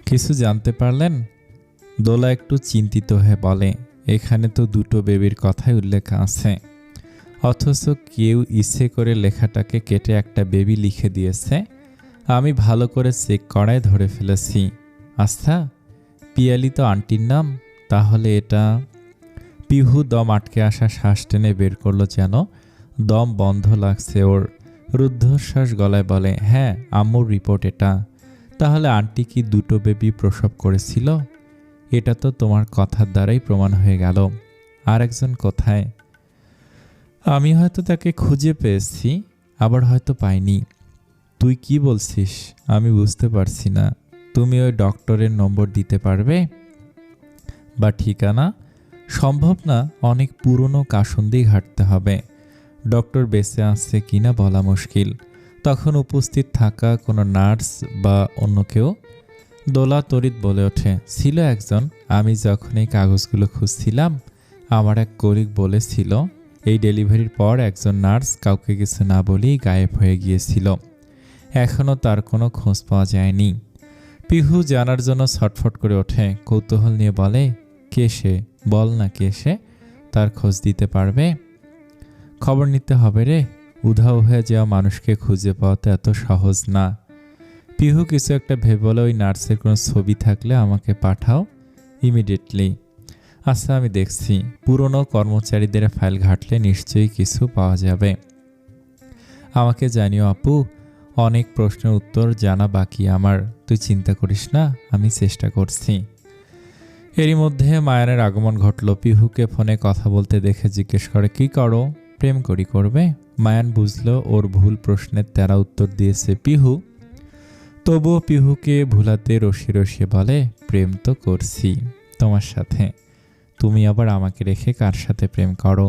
কিছু জানতে পারলেন? দোলা একটু চিন্তিত হয়ে বলে, এখানে তো দুটো বেবির কথাই উল্লেখ আছে, অথচ কেউ ইচ্ছে করে লেখাটাকে কেটে একটা বেবি লিখে দিয়েছে। আমি ভালো করে চেক করায় ধরে ফেলেছি। আচ্ছা, পিয়ালি তো আন্টির নাম, তাহলে এটা? পিহু দম আটকে আসা শ্বাস টেনে বের করলো, যেন দম বন্ধ লাগছে ওর। রুদ্ধশ্বাস গলায় বলে, হ্যাঁ, আম্মুর রিপোর্ট এটা। তাহলে আন্টি কি দুটো বেবি প্রসব করেছিল? এটা তো তোমার কথার দ্বারাই প্রমাণ হয়ে গেল। আর একজন কোথায়? আমি হয়তো তাকে খুঁজে পেয়েছি, আবার হয়তো পাইনি। তুই কি বলছিস আমি বুঝতে পারছি না। তুমি ওই ডক্টরের নম্বর দিতে পারবে বা ঠিকানা? সম্ভব না, অনেক পুরনো কাসুন্দি ঘাটতে হবে। ডক্টর বেঁচে আছে কিনা বলা মুশকিল। তখন উপস্থিত থাকা কোনো নার্স বা অন্য কেউ? দোলা তড়িৎ বলে ওঠে, ছিল একজন। আমি যখন এই কাগজগুলো খুঁজছিলাম, আমার এক কলিগ বলেছিল এই ডেলিভারির পর একজন নার্স কাউকে কিছু না বলেই গায়েব হয়ে গিয়েছিল। এখনও তার কোনো খোঁজ পাওয়া যায়নি। পিহু জানার জন্য ছটফট করে ওঠে, কৌতূহল নিয়ে বলে, কে সে? বল না কে সে, তার খোঁজ দিতে পারবে? খবর নিতে হবে রে, উধাও হয়ে যাওয়া মানুষকে খুঁজে পাওয়া তো এত সহজ না। পিহু কিছু একটা ভেবে বলে, ওই নার্সের কোনো ছবি থাকলে আমাকে পাঠাও ইমিডিয়েটলি। আচ্ছা, আমি দেখছি। পুরনো কর্মচারীদের ফাইল ঘাটলে নিশ্চয়ই কিছু পাওয়া যাবে। আমাকে জানিও আপু, অনেক প্রশ্নের উত্তর জানা বাকি আমার। তুই চিন্তা করিস না, আমি চেষ্টা করছি। এরই মধ্যে মায়ানের আগমন ঘটল। পিহুকে ফোনে কথা বলতে দেখে জিজ্ঞেস করে, কি করো? প্রেম করবে? মায়ান বুঝলো ওর ভুল প্রশ্নের তেরা উত্তর দিয়েছে পিহু। তবুও পিহুকে ভুলাতে রসিয়ে রসিয়ে বলে, প্রেম তো করছি তোমার সাথে। তুমি আবার আমাকে রেখে কার সাথে প্রেম করো?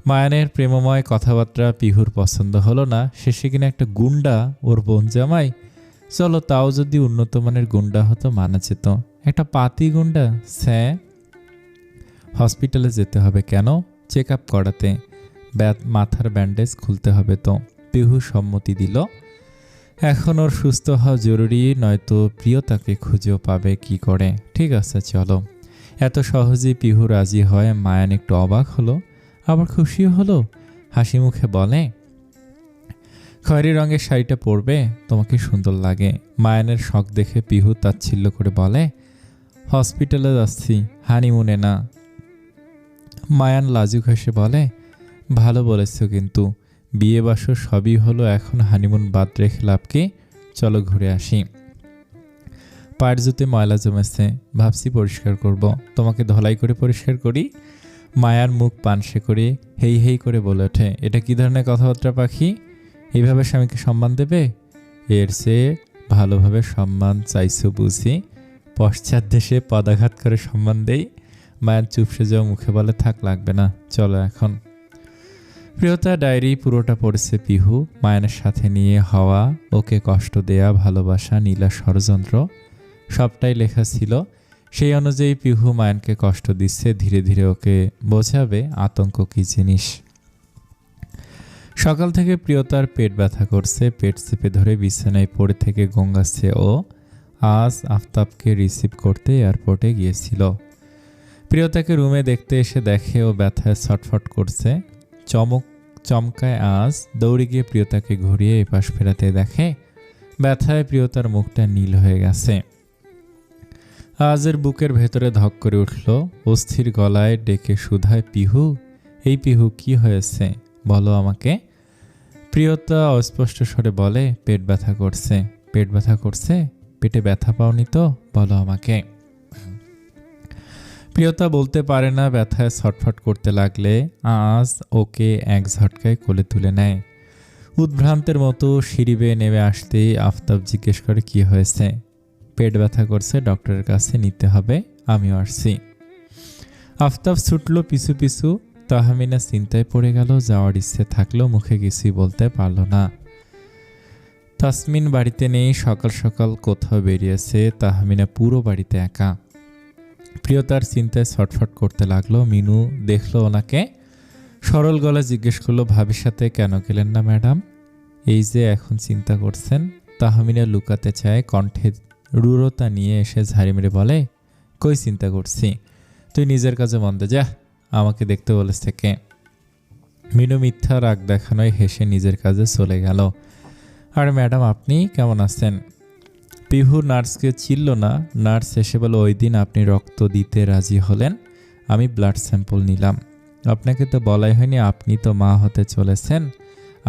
মায়ানের প্রেমময় কথাবার্তা পিহুর পছন্দ হলো না। শেষে কিনা একটা গুন্ডা ওর বোন জামাই। চলো, তাও যদি উন্নত মানের গুন্ডা হতো মানা যেত। একটা পাতি গুন্ডা হসপিটালে যেতে হবে কেন? চেক আপ করাতে। মাথার ব্যান্ডেজ খুলতে হবে তো। পিহু সম্মতি দিল। এখন ওর সুস্থ হওয়া জরুরি, নয়তো প্রিয়তাকে খুঁজেও পাবে কি করে। ঠিক আছে, চলো। এত সহজেই পিহু রাজি হয়। মায়ান একটু অবাক হলো, আবার খুশিও হলো। হাসি মুখে বলে, খয়েরি রঙের শাড়িটা পরবে, তোমাকে সুন্দর লাগে। মায়ানের শখ দেখে পিহু তাচ্ছিল্য করে বলে, হসপিটালে যাচ্ছি, হানিমুনে না। মায়ান লাজুক হেসে বলে, ভালো বলেছ, কিন্তু বিয়ে বাসর সবই হলো, এখন হানিমুন বাদ রেখে লাভ কি? চলো ঘুরে আসি। পায়ের জুতে ময়লা জমেছে, ভাবছি পরিষ্কার করব। তোমাকে ধলাই করে পরিষ্কার করি? মায়ার মুখ পানসে করে হেই হেই করে বলে ওঠে, এটা কি ধরনের কথাবার্তা পাখি? এইভাবে স্বামীকে সম্মান দেবে? এর চেয়ে ভালোভাবে সম্মান চাইছো বুঝি। পশ্চাৎ দেশে পদাঘাত করে সম্মান দেই। মায়ান চুপসে যাও মুখে বলে, থাক, লাগবে না, চলো এখন। প্রিয়তা ডায়েরি পুরোটা পড়েছে পিহু। মায়ানের সাথে নিয়ে হওয়া, ওকে কষ্ট দেয়া, ভালোবাসা, নীলা ষড়যন্ত্র, সবটাই লেখা ছিল। সেই অনুযায়ী পিহু মায়ানকে কষ্ট দিচ্ছে। ধীরে ধীরে ওকে বোঝাবে আতঙ্ক কি জিনিস। সকাল থেকে প্রিয়তার পেট ব্যথা করছে। পেট চেপে ধরে বিছানায় পড়ে থেকে গঙ্গাচ্ছে ও। আজ আফতাবকে রিসিভ করতে এয়ারপোর্টে গিয়েছিল। প্রিয়তাকে রুমে দেখতে এসে দেখে ও ব্যথায় ছটফট করছে। চমকায় আজ। দৌড়ে গিয়ে প্রিয়তাকে ঘুরিয়ে এপাশ ফেরাতে দেখে ব্যথায় প্রিয়তার মুখটা নীল হয়ে গেছে। আজের বুকের ভেতরে ধক করে উঠল। অস্থির গলায় ডেকে শুধায়, পিহু, এই পিহু, কি হয়েছে বলো আমাকে। প্রিয়তা অস্পষ্ট স্বরে বলে, পেট ব্যথা করছে। পেট ব্যথা করছে? পেটে ব্যথা পাওনি তো, বলো আমাকে। প্রিয়তা বলতে পারে না। ব্যথায় ছটফট করতে লাগলে আজ ওকে এক ঝটকায় কোলে তুলে নেয়। উদ্ভ্রান্তের মতো সিঁড়ি বেয়ে নেমে আসতেই আফতাব জিজ্ঞেস করে, কি হয়েছে? পেট ব্যথা করছে, ডক্টরের কাছে নিতে হবে, আমিও আসছি। আফতাব ছুটল পিছু পিছু। তাহমিনা চিন্তায় পড়ে গেল। যাওয়ার ইচ্ছে থাকলেও মুখে কিছুই বলতে পারল না। তাসমিন বাড়িতে নেই। সকাল সকাল কোথাও বেরিয়েছে। তাহমিনা পুরো বাড়িতে একা। প্রিয়তার চিন্তায় ছটফট করতে লাগলো। মিনু দেখলো ওনাকে, সরল গলা জিজ্ঞেস করলো, ভাবির সাথে কেন গেলেন না ম্যাডাম? এই যে এখন চিন্তা করছেন। তাহমিনা লুকাতে চায়, কণ্ঠে রূঢ়তা নিয়ে এসে ঝাড়ি মেরে বলে, কই চিন্তা করছি, তুই নিজের কাজে মন দে, যা, আমাকে দেখতে বলেছ থেকে। মিনু মিথ্যা রাগ দেখানোয় হেসে নিজের কাজে চলে গেল। আর ম্যাডাম আপনি কেমন আছেন? পিহু নার্সকে চিনল না। নার্স এসে বলল, ওই দিন আপনি রক্ত দিতে রাজি হলেন, আমি ব্লাড স্যাম্পল নিলাম। আপনাকে তো বলাই হয়নি, আপনি তো মা হতে চলেছেন,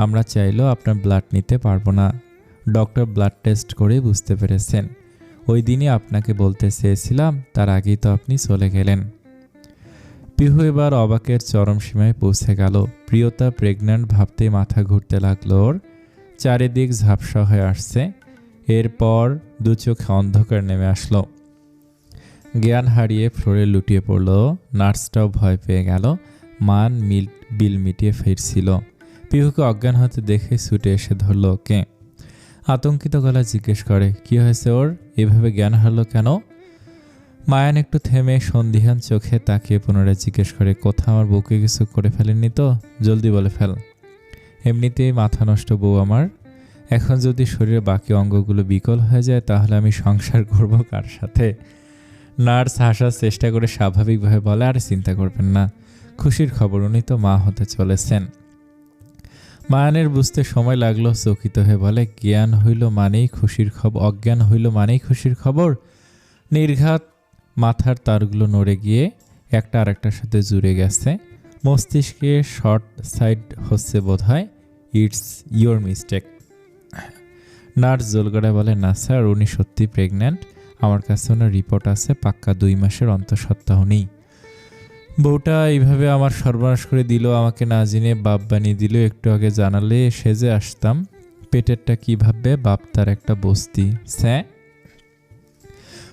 আমরা চাইলেও আপনার ব্লাড নিতে পারবো না। ডক্টর ব্লাড টেস্ট করে বুঝতে পেরেছেন। ওই দিনই আপনাকে বলতে চেয়েছিলাম, তার আগেই তো আপনি চলে গেলেন। পিহু এবার অবাকের চরম সীমায় পৌঁছে গেল। প্রিয়তা প্রেগন্যান্ট ভাবতেই মাথা ঘুরতে লাগলো ওর। চারিদিক ঝাপসা হয়ে আসছে। এরপর দু চোখে অন্ধকার নেমে আসলো। জ্ঞান হারিয়ে ফ্লোরে লুটিয়ে পড়ল। নার্সটাও ভয় পেয়ে গেল। মান বিল মিটিয়ে ফিরছিল। পিহুকে অজ্ঞান হতে দেখে ছুটে এসে ধরল ওকে। আতঙ্কিত গলা জিজ্ঞেস করে, কি হয়েছে ওর, এভাবে জ্ঞান হারলো কেন? মায়ান একটু থেমে সন্দিহান চোখে তাকিয়ে পুনরায় জিজ্ঞেস করে, কোথাও আমার বউকে কিছু করে ফেলেননি তো? জলদি বলে ফেল। এমনিতেই মাথা নষ্ট বউ আমার, এখন যদি শরীরের বাকি অঙ্গগুলো বিকল হয়ে যায় তাহলে আমি সংসার করব কার সাথে? নার্স হাসার চেষ্টা করে স্বাভাবিকভাবে বলে, আর চিন্তা করবেন না, খুশির খবর, উনি তো মা হতে চলেছেন। মায়ানের বুঝতে সময় লাগলো। চকিত হয়ে বলে, জ্ঞান হইল মানেই খুশির খবর, অজ্ঞান হইল মানেই খুশির খবর? নির্ঘাত মাথার তারগুলো নড়ে গিয়ে একটা আরেকটার সাথে জুড়ে গেছে। মস্তিষ্কে শর্ট সাইড হচ্ছে বোধহয়। It's your mistake. নার্স জোলগড়ায় বলে, না স্যার, উনি সত্যি প্রেগন্যান্ট, আমার কাছে ওনার রিপোর্ট আছে, পাক্কা 2 মাসের অন্তঃসত্ত্বা নেই। বউটা এইভাবে আমার সর্বনাশ করে দিল, আমাকে না জেনে বাপ বানিয়ে দিল। একটু আগে জানালে সেজে আসতাম। পেটেরটা কি ভাববে, বাপ তার একটা বস্তি। স্যার,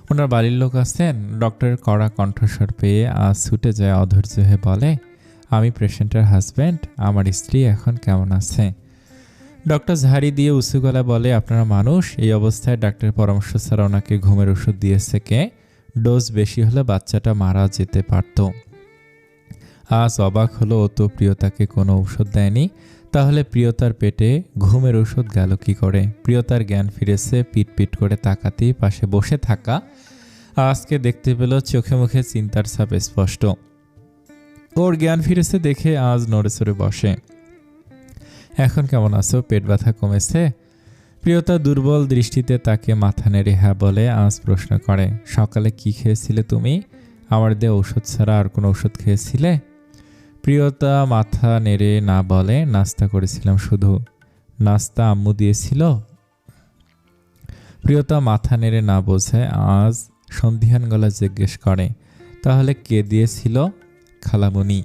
ওনার বাড়ির লোক আছেন? ডক্টরের কড়া কণ্ঠস্বর পেয়ে আজ ছুটে যায়, অধৈর্য হয়ে বলে, আমি পেশেন্টের হাজব্যান্ড, আমার স্ত্রী এখন কেমন আছে? ডক্টর ঝাড়ি দিয়ে উঁচু গলা বলে, আপনারা মানুষ, এই অবস্থায় ডাক্তারের পরামর্শ ছাড়া ওনাকে ঘুমের ওষুধ দিয়েছে কে? ডোজ বেশি হলে বাচ্চাটা মারা যেতে পারত। আজ অবাক হলো, ও তো প্রিয়তাকে কোনো ঔষধ দেয়নি, তাহলে প্রিয়তার পেটে ঘুমের ওষুধ গেল কি করে? প্রিয়তার জ্ঞান ফিরেছে। পিট করে তাকাতেই পাশে বসে থাকা আজকে দেখতে পেল, চোখে মুখে চিন্তার ছাপ স্পষ্ট। ওর জ্ঞান ফিরেছে দেখে আজ নড়ে চড়ে বসে। এখন কেমন আছো, পেট ব্যথা কমেছে? প্রিয়তা দুর্বল দৃষ্টিতে তাকে মাথা নেড়ে হ্যাঁ বলে। আজ প্রশ্ন করে, সকালে কি খেয়েছিলে তুমি? আমার দেয়া ঔষধ ছাড়া আর কোনো ওষুধ খেয়েছিলে? প্রিয়তা মাথা নেড়ে না বলে, নাস্তা করেছিলাম শুধু। নাস্তা আম্মু দিয়েছিল? প্রিয়তা মাথা নেড়ে না বোঝায় আজ সন্ধিহান গলা জিজ্ঞেস করে, তাহলে কে দিয়েছিল? খালামণি।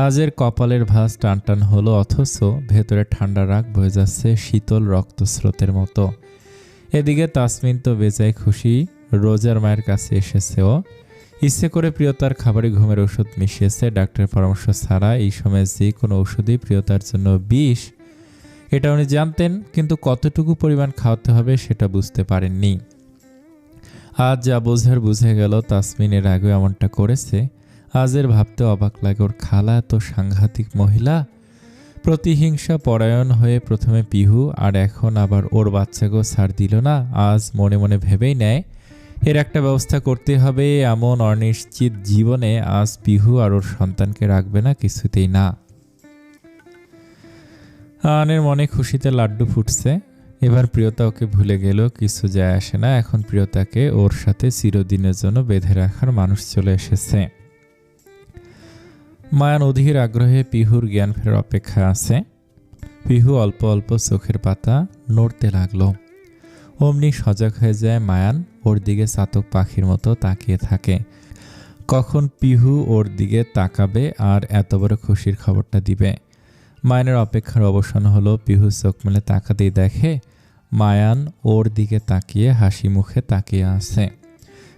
আজের কপালের ভাঁজ টান টান হলো, অথচ ভেতরে ঠান্ডা রাগ বয়ে যাচ্ছে শীতল রক্তস্রোতের মতো। এদিকে তাসমিন তো বেজায় খুশি, রোজার মায়ের কাছে এসেছে ও। ইচ্ছে করে প্রিয়তার খাবারে ঘুমের ওষুধ মিশিয়েছে। ডাক্তারের পরামর্শ ছাড়া এই সময় যে কোনো ওষুধই প্রিয়তার জন্য বিষ, এটা উনি জানতেন, কিন্তু কতটুকু পরিমাণ খাওয়াতে হবে সেটা বুঝতে পারেননি। আজ যা বোঝার বুঝে গেল, তাসমিন এর আগে এমনটা করেছে। আজের ভাবতে অবাক লাগে, ওর খালা এত সাংঘাতিক মহিলা, প্রতিহিংসা পরায়ণ হয়ে প্রথমে পিহু আর এখন আবার ওর বাচ্চাকেও ছাড় দিল না। আজ মনে মনে ভেবেই নেয় এর একটা ব্যবস্থা করতে হবে। এমন অনিশ্চিত জীবনে আজ পিহু আর ওর সন্তানকে রাখবে না, কিছুতেই না। আনের মনে খুশিতে লাড্ডু ফুটছে। এবার প্রিয়তা ওকে ভুলে গেল, কিছু যায় আসে না। এখন প্রিয়তাকে ওর সাথে চিরদিনের জন্য বেঁধে রাখার মানুষ চলে এসেছে। মায়ান অধীর আগ্রহে পিহুর জ্ঞান ফেরার অপেক্ষা আছে। পিহু অল্প অল্প চোখের পাতা নড়তে লাগলো। অমনি সজাগ হয়ে যায় মায়ান, ওর দিকে চাতক পাখির মতো তাকিয়ে থাকে। কখন পিহু ওর দিকে তাকাবে আর এত বড় খুশির খবরটা দিবে। মায়ানের অপেক্ষার অবসান হলো। পিহু চোখ মেলে তাকাতেই দেখে মায়ান ওর দিকে তাকিয়ে হাসি মুখে তাকিয়ে আছে।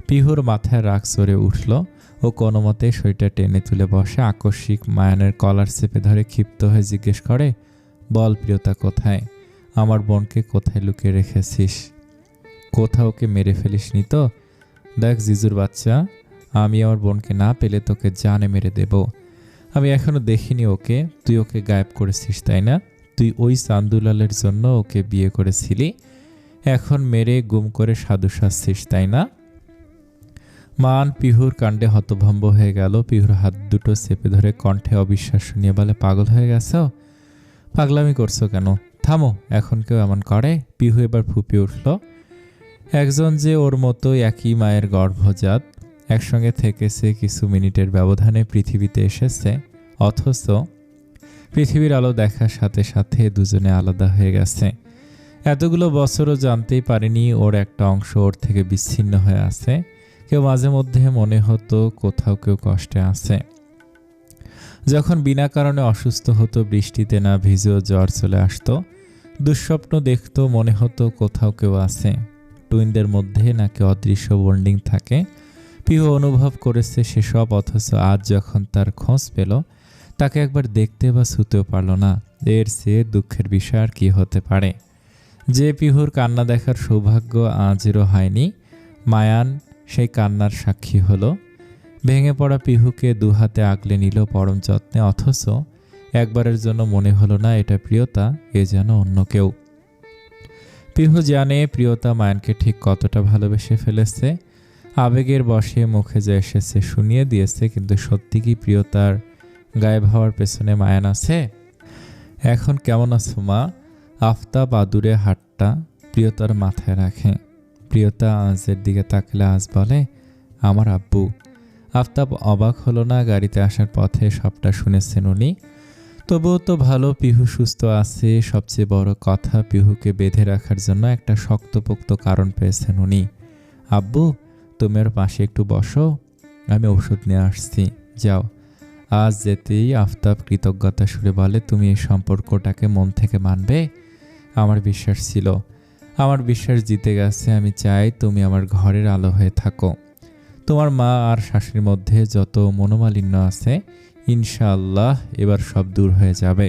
পিহুর মাথায় রাগ চড়ে উঠল। ও কোনো মতে শরীরটা টেনে তুলে বসে আকস্মিক মায়ানের কলার চেপে ধরে ক্ষিপ্ত হয়ে জিজ্ঞেস করে, বল প্রিয়তা কোথায়? আমার বোনকে কোথায় লুকিয়ে রেখেছিস? কোথাও ওকে মেরে ফেলিসনি তো? দেখ জিজুর বাচ্চা, আমি আমার বোনকে না পেলে তোকে জানে মেরে দেব। আমি এখনো দেখিনি ওকে। তুই ওকে গায়েব করেছিস তাই না? তুই ওই চান্দুলালের জন্য ওকে বিয়ে করেছিলি। এখন মেরে গুম করে সাধু সাজছিস, তাই না? মান পিহুর কাণ্ডে হতভম্ব হয়ে গেল। পিহুর হাত দুটো চেপে ধরে কণ্ঠে অবিশ্বাস নিয়ে বলে, পাগল হয়ে গেছো? পাগলামি করছো কেন? থামো, এখন কেউ এমন করে? পিহু এবার ফুঁপিয়ে উঠল। একজন যে ওর মতো একই মায়ের গর্ভজাত, একসঙ্গে থেকেছে, কিছু মিনিটের ব্যবধানে পৃথিবীতে এসেছে, অথচ পৃথিবীর আলো দেখার সাথে সাথে দুজনে আলাদা হয়ে গেছে। এতগুলো বছরও জানতেই পারেনি ওর একটা অংশ ওর থেকে বিচ্ছিন্ন হয়ে আছে। কেউ মাঝে মধ্যে মনে হতো কোথাও কেউ কষ্টে আছে। যখন বিনা কারণে অসুস্থ হতো, বৃষ্টিতে না ভিজেও জ্বর চলে আসতো, দুঃস্বপ্ন দেখতো, মনে হতো কোথাও কেউ আছে। টুইনদের মধ্যে নাকি অদৃশ্য বন্ডিং থাকে। পিহু অনুভব করেছে সেসব, অথচ আজ যখন তার খোঁজ পেল, তাকে একবার দেখতে বা ছুঁতেও পারল না। এর চেয়ে দুঃখের বিষয় আর কি হতে পারে? যে পিহুর কান্না দেখার সৌভাগ্য আজেরও হয়নি, মায়ান সেই কান্নার সাক্ষী হলো। ভেঙে পড়া পিহুকে দুহাতে আগলে নিল পরম যত্নে, অথচ একবারের জন্য মনে হলো না এটা প্রিয়তা, এ যেন অন্য কেউ। পিহু জানে প্রিয়তা মায়ানকে ঠিক কতটা ভালোবেসে ফেলেছে। আবেগের বশে মুখে যা এসেছে শুনিয়ে দিয়েছে, কিন্তু সত্যি কি প্রিয়তার গায়েব হওয়ার পেছনে মায়ান আছে? এখন কেমন আছো মা? আফতাব আদুরে হাতটা প্রিয়তার মাথায় রাখে। প্রিয়তা আজের দিকে তাকালে আজ বলে, আমার আব্বু। আফতাব অবাক হলো না, গাড়িতে আসার পথে সবটা শুনেছেন উনি। তবুও তো ভালো পিহু সুস্থ আছে। সবচেয়ে বড় কথা, পিহুকে বেঁধে রাখার জন্য একটা শক্তপোক্ত কারণ পেয়েছেন উনি। আব্বু, তুমি ওর পাশে একটু বসো, আমি ওষুধ নিয়ে আসছি, যাও। আজ যেতেই আফতাব কৃতজ্ঞতা সুরে বলে, তুমি এই সম্পর্কটাকে মন থেকে মানবে? আমার বিশ্বাস ছিল, আমার বিশ্বাস জিতে গেছে। আমি চাই তুমি আমার ঘরের আলো হয়ে থাকো। তোমার মা আর শাশুড়ির মধ্যে যত মনোমালিন্য আছে, ইনশাআল্লাহ এবার সব দূর হয়ে যাবে।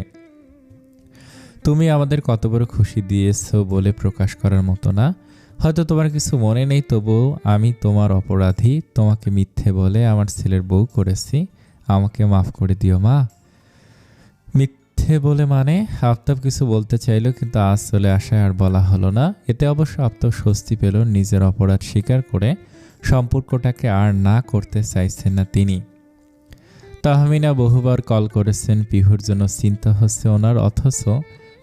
তুমি আমাদের কত বড় খুশি দিয়েছো বলে প্রকাশ করার মতো না। হয়তো তোমার কিছু মনে নেই, তবুও আমি তোমার অপরাধী। তোমাকে মিথ্যে বলে আমার ছেলের বউ করেছি, আমাকে মাফ করে দিও মা। মিথ্যে বলে মানে? আফতাব কিছু বলতে চাইল, কিন্তু আজ চলে আসায় আর বলা হলো না। এতে অবশ্য আফতাব স্বস্তি পেল, নিজের অপরাধ স্বীকার করে সম্পর্কটাকে আর না করতে চাইছেন না তিনি। তাহমিনা বহুবার কল করেছেন, পিহুর জন্য চিন্তা হচ্ছে ওনার, অথচ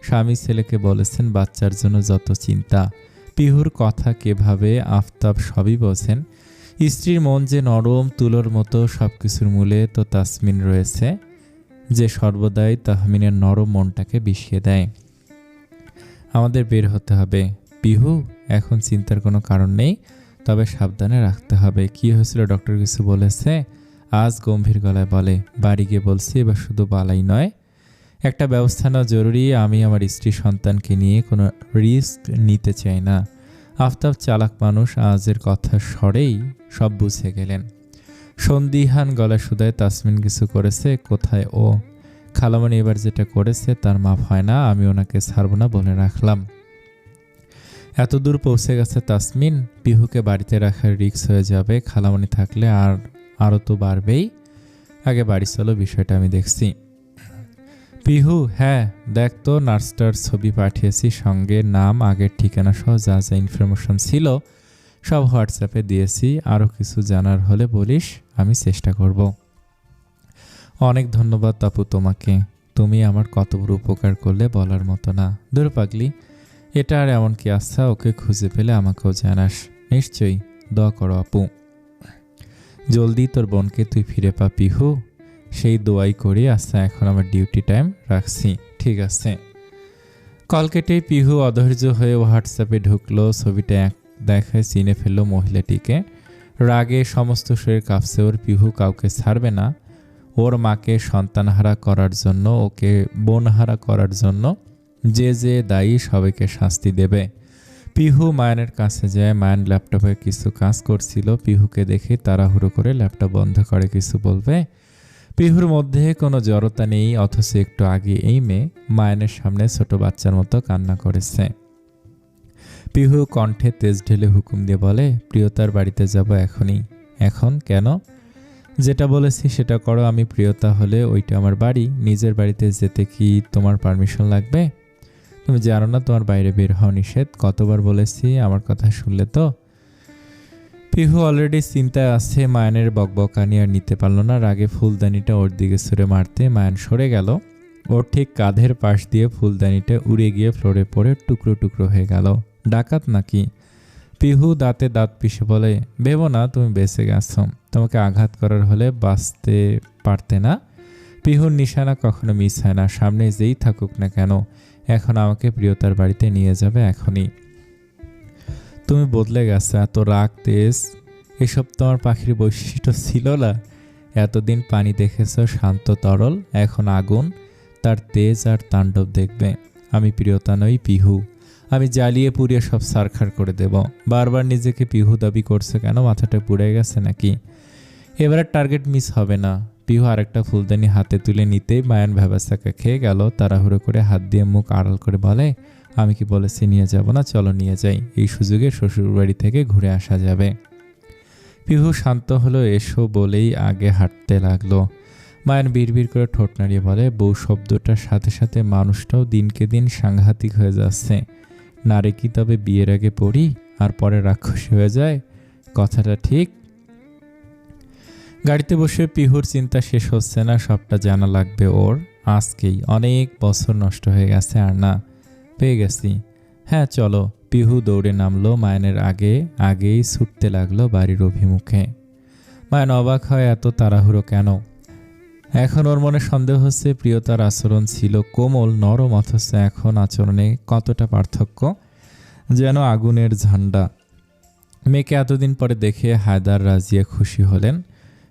স্বামী ছেলেকে বলেছেন বাচ্চার জন্য যত চিন্তা। পিহুর কথা কিভাবে আফতাব সবই বোঝেন। স্ত্রীর মন যে নরম তুলোর মতো, সবকিছুর মূলে তো তাসমিন রয়েছে, যে সর্বদাই তাহমিনের নরম মনটাকে বিষিয়ে দেয়। আমাদের বের হতে হবে পিহু, এখন চিন্তার কোনো কারণ নেই, তবে সাবধানে রাখতে হবে। কি হয়েছিল, ডক্টর কিছু বলেছে? আজ গম্ভীর গলায় বলে, বাড়ি গিয়ে বলছি এবার শুধু বালাই নয়, একটা ব্যবস্থা নেওয়া জরুরি। আমি আমার স্ত্রী সন্তানকে নিয়ে কোনো রিস্ক নিতে চাই না। আফতাব চালাক মানুষ, আজের কথা স্বরেই সব বুঝে গেলেন। সন্দিহান গলা শুধায়, তাসমিন কিছু করেছে? কোথায় ও? খালামণি এবার যেটা করেছে তার মাপ হয় না, আমি ওনাকে ছাড়ব না বলে রাখলাম। এত দূর পৌঁছে গেছে তাসমিন, পিহুকে বাড়িতে রাখার রিস্ক হয়ে যাবে। খালামণি থাকলে আরও তো বাড়বেই। আগে বাড়ি চলো, বিষয়টা আমি দেখছি। পিহু, হ্যাঁ দেখ তো, নার্সটার ছবি পাঠিয়েছি, সঙ্গে নাম, আগের ঠিকানা সহ যা যা ইনফরমেশন ছিল সব হোয়াটসঅ্যাপে দিয়েছি। আরও কিছু জানার হলে বলিস, আমি চেষ্টা করব। অনেক ধন্যবাদ আপু তোমাকে, তুমি আমার কত বড় উপকার করলে বলার মতো না। দূর পাগলি, এটা আর এমন কি? আচ্ছা, ওকে খুঁজে পেলে আমাকেও জানাস। নিশ্চয়ই, দোয়া করো আপু। জলদি তোর বোনকে তুই ফিরে পা পিহু, সেই দোয়াই করি। আচ্ছা, এখন আমার ডিউটি টাইম, রাখছি। ঠিক আছে। কল কেটেই পিহু অধৈর্য হয়ে হোয়াটসঅ্যাপে ঢুকলো। ছবিটা দেখায় চিনে ফেললো মহিলাটিকে। রাগে সমস্ত শরীর কাঁপছে ওর। পিহু কাউকে ছাড়বে না। ওর মাকে সন্তানহারা করার জন্য, ওকে বোনহারা করার জন্য যে যে দায়ী সবাইকে শাস্তি দেবে। পিহু মায়ানের কাছে যায়। মায়ান ল্যাপটপে কিছু কাজ করছিল। পিহুকে দেখে তাড়াহুড়ো করে ল্যাপটপ বন্ধ করে কিছু বলবে। পিহুর মধ্যে কোনো জড়তা নেই, অথচ একটু আগে এই মেয়ে মায়ানের সামনে ছোট বাচ্চার মতো কান্না করেছে। পিহু কণ্ঠে তেজ ঢেলে হুকুম দিয়ে বলে, প্রিয়তার বাড়িতে যাব এখনই। এখন কেন? যেটা বলেছি সেটা করো। আমি প্রিয়তা হলে ওইটা আমার বাড়ি, নিজের বাড়িতে যেতে কি তোমার পারমিশন লাগবে? তুমি জানো না তোমার বাইরে বের হওয়া নিষেধ? কতবার বলেছি, আমার কথা শুনলে তো? পিহু অলরেডি চিন্তায় আছে। মায়ানের বকবকানি আর নিতে পারল না, রাগে ফুলদানিটা ওর দিকে ছুঁড়ে মারতে মায়ান সরে গেল। ওর ঠিক কাঁধের পাশ দিয়ে ফুলদানিটা উড়ে গিয়ে ফ্লোরে পড়ে টুকরো টুকরো হয়ে গেল। ডাকাত নাকি? পিহু দাঁতে দাঁত পিষে বলে, ভেবো না তুমি বেঁচে গেছো, তোমাকে আঘাত করার হলে বাঁচতে পারতে না। পিহুর নিশানা কখনো মিস হয় না, সামনে যেই থাকুক না কেন। এখন আমাকে প্রিয়তার বাড়িতে নিয়ে যাবে এখনই। তুমি বদলে গেছো, এত রাগ তেজ এসব তোমার পাখির বৈশিষ্ট্য ছিল না। এতদিন পানি দেখেছ শান্ত তরল, এখন আগুন, তার তেজ আর তাণ্ডব দেখবে। আমি প্রিয়তা নই, পিহু। আমি জ্বালিয়ে পুড়িয়ে সব সারখার করে দেব। বারবার নিজেকে পিহু দাবি করছে কেন? মাথাটা পুড়ে গেছে নাকি? এবারে টার্গেট মিস হবে না। পিহু আরেকটা ফুলদানি হাতে তুলে নিতেই মায়ান ভ্যাবাসাকা খেয়ে গেল। তাড়াহুড়ো করে হাত দিয়ে মুখ আড়াল করে বলে, আমি কি বলেছি নিয়ে যাব না? চলো নিয়ে যাই, এই সুযোগে শ্বশুরবাড়ি থেকে ঘুরে আসা যাবে। পিহু শান্ত হলো এসো বলেই আগে হাঁটতে লাগলো। মায়ান বিড়বিড় করে ঠোঁট নাড়িয়ে বলে, বউ শব্দটার সাথে সাথে মানুষটাও দিনকে দিন সাংঘাতিক হয়ে যাচ্ছে। নারে কি তবে বিয়ের আগে পড়ি আর পরে রাক্ষসী হয়ে যায়? কথাটা ঠিক? গাড়িতে বসে পিহুর চিন্তা শেষ হচ্ছে না, সবটা জানা লাগবে ওর আজকেই। অনেক বছর নষ্ট হয়ে গেছে। আর না, পেয়ে গেছি। হ্যাঁ চলো। পিহু দৌড়ে নামলো, মায়ানের আগেই ছুটতে লাগলো বাড়ির অভিমুখে। মায়ান অবাক হয়, এত তাড়াহুড়ো কেন? এখন ওর মনে সন্দেহ হচ্ছে প্রিয়তার আচরণ ছিল কোমল নরম, অথচ এখন আচরণে কতটা পার্থক্য, যেন আগুনের ঝান্ডা। মেয়েকে এতদিন পরে দেখে হায়দার রাজিয়া খুশি হলেন।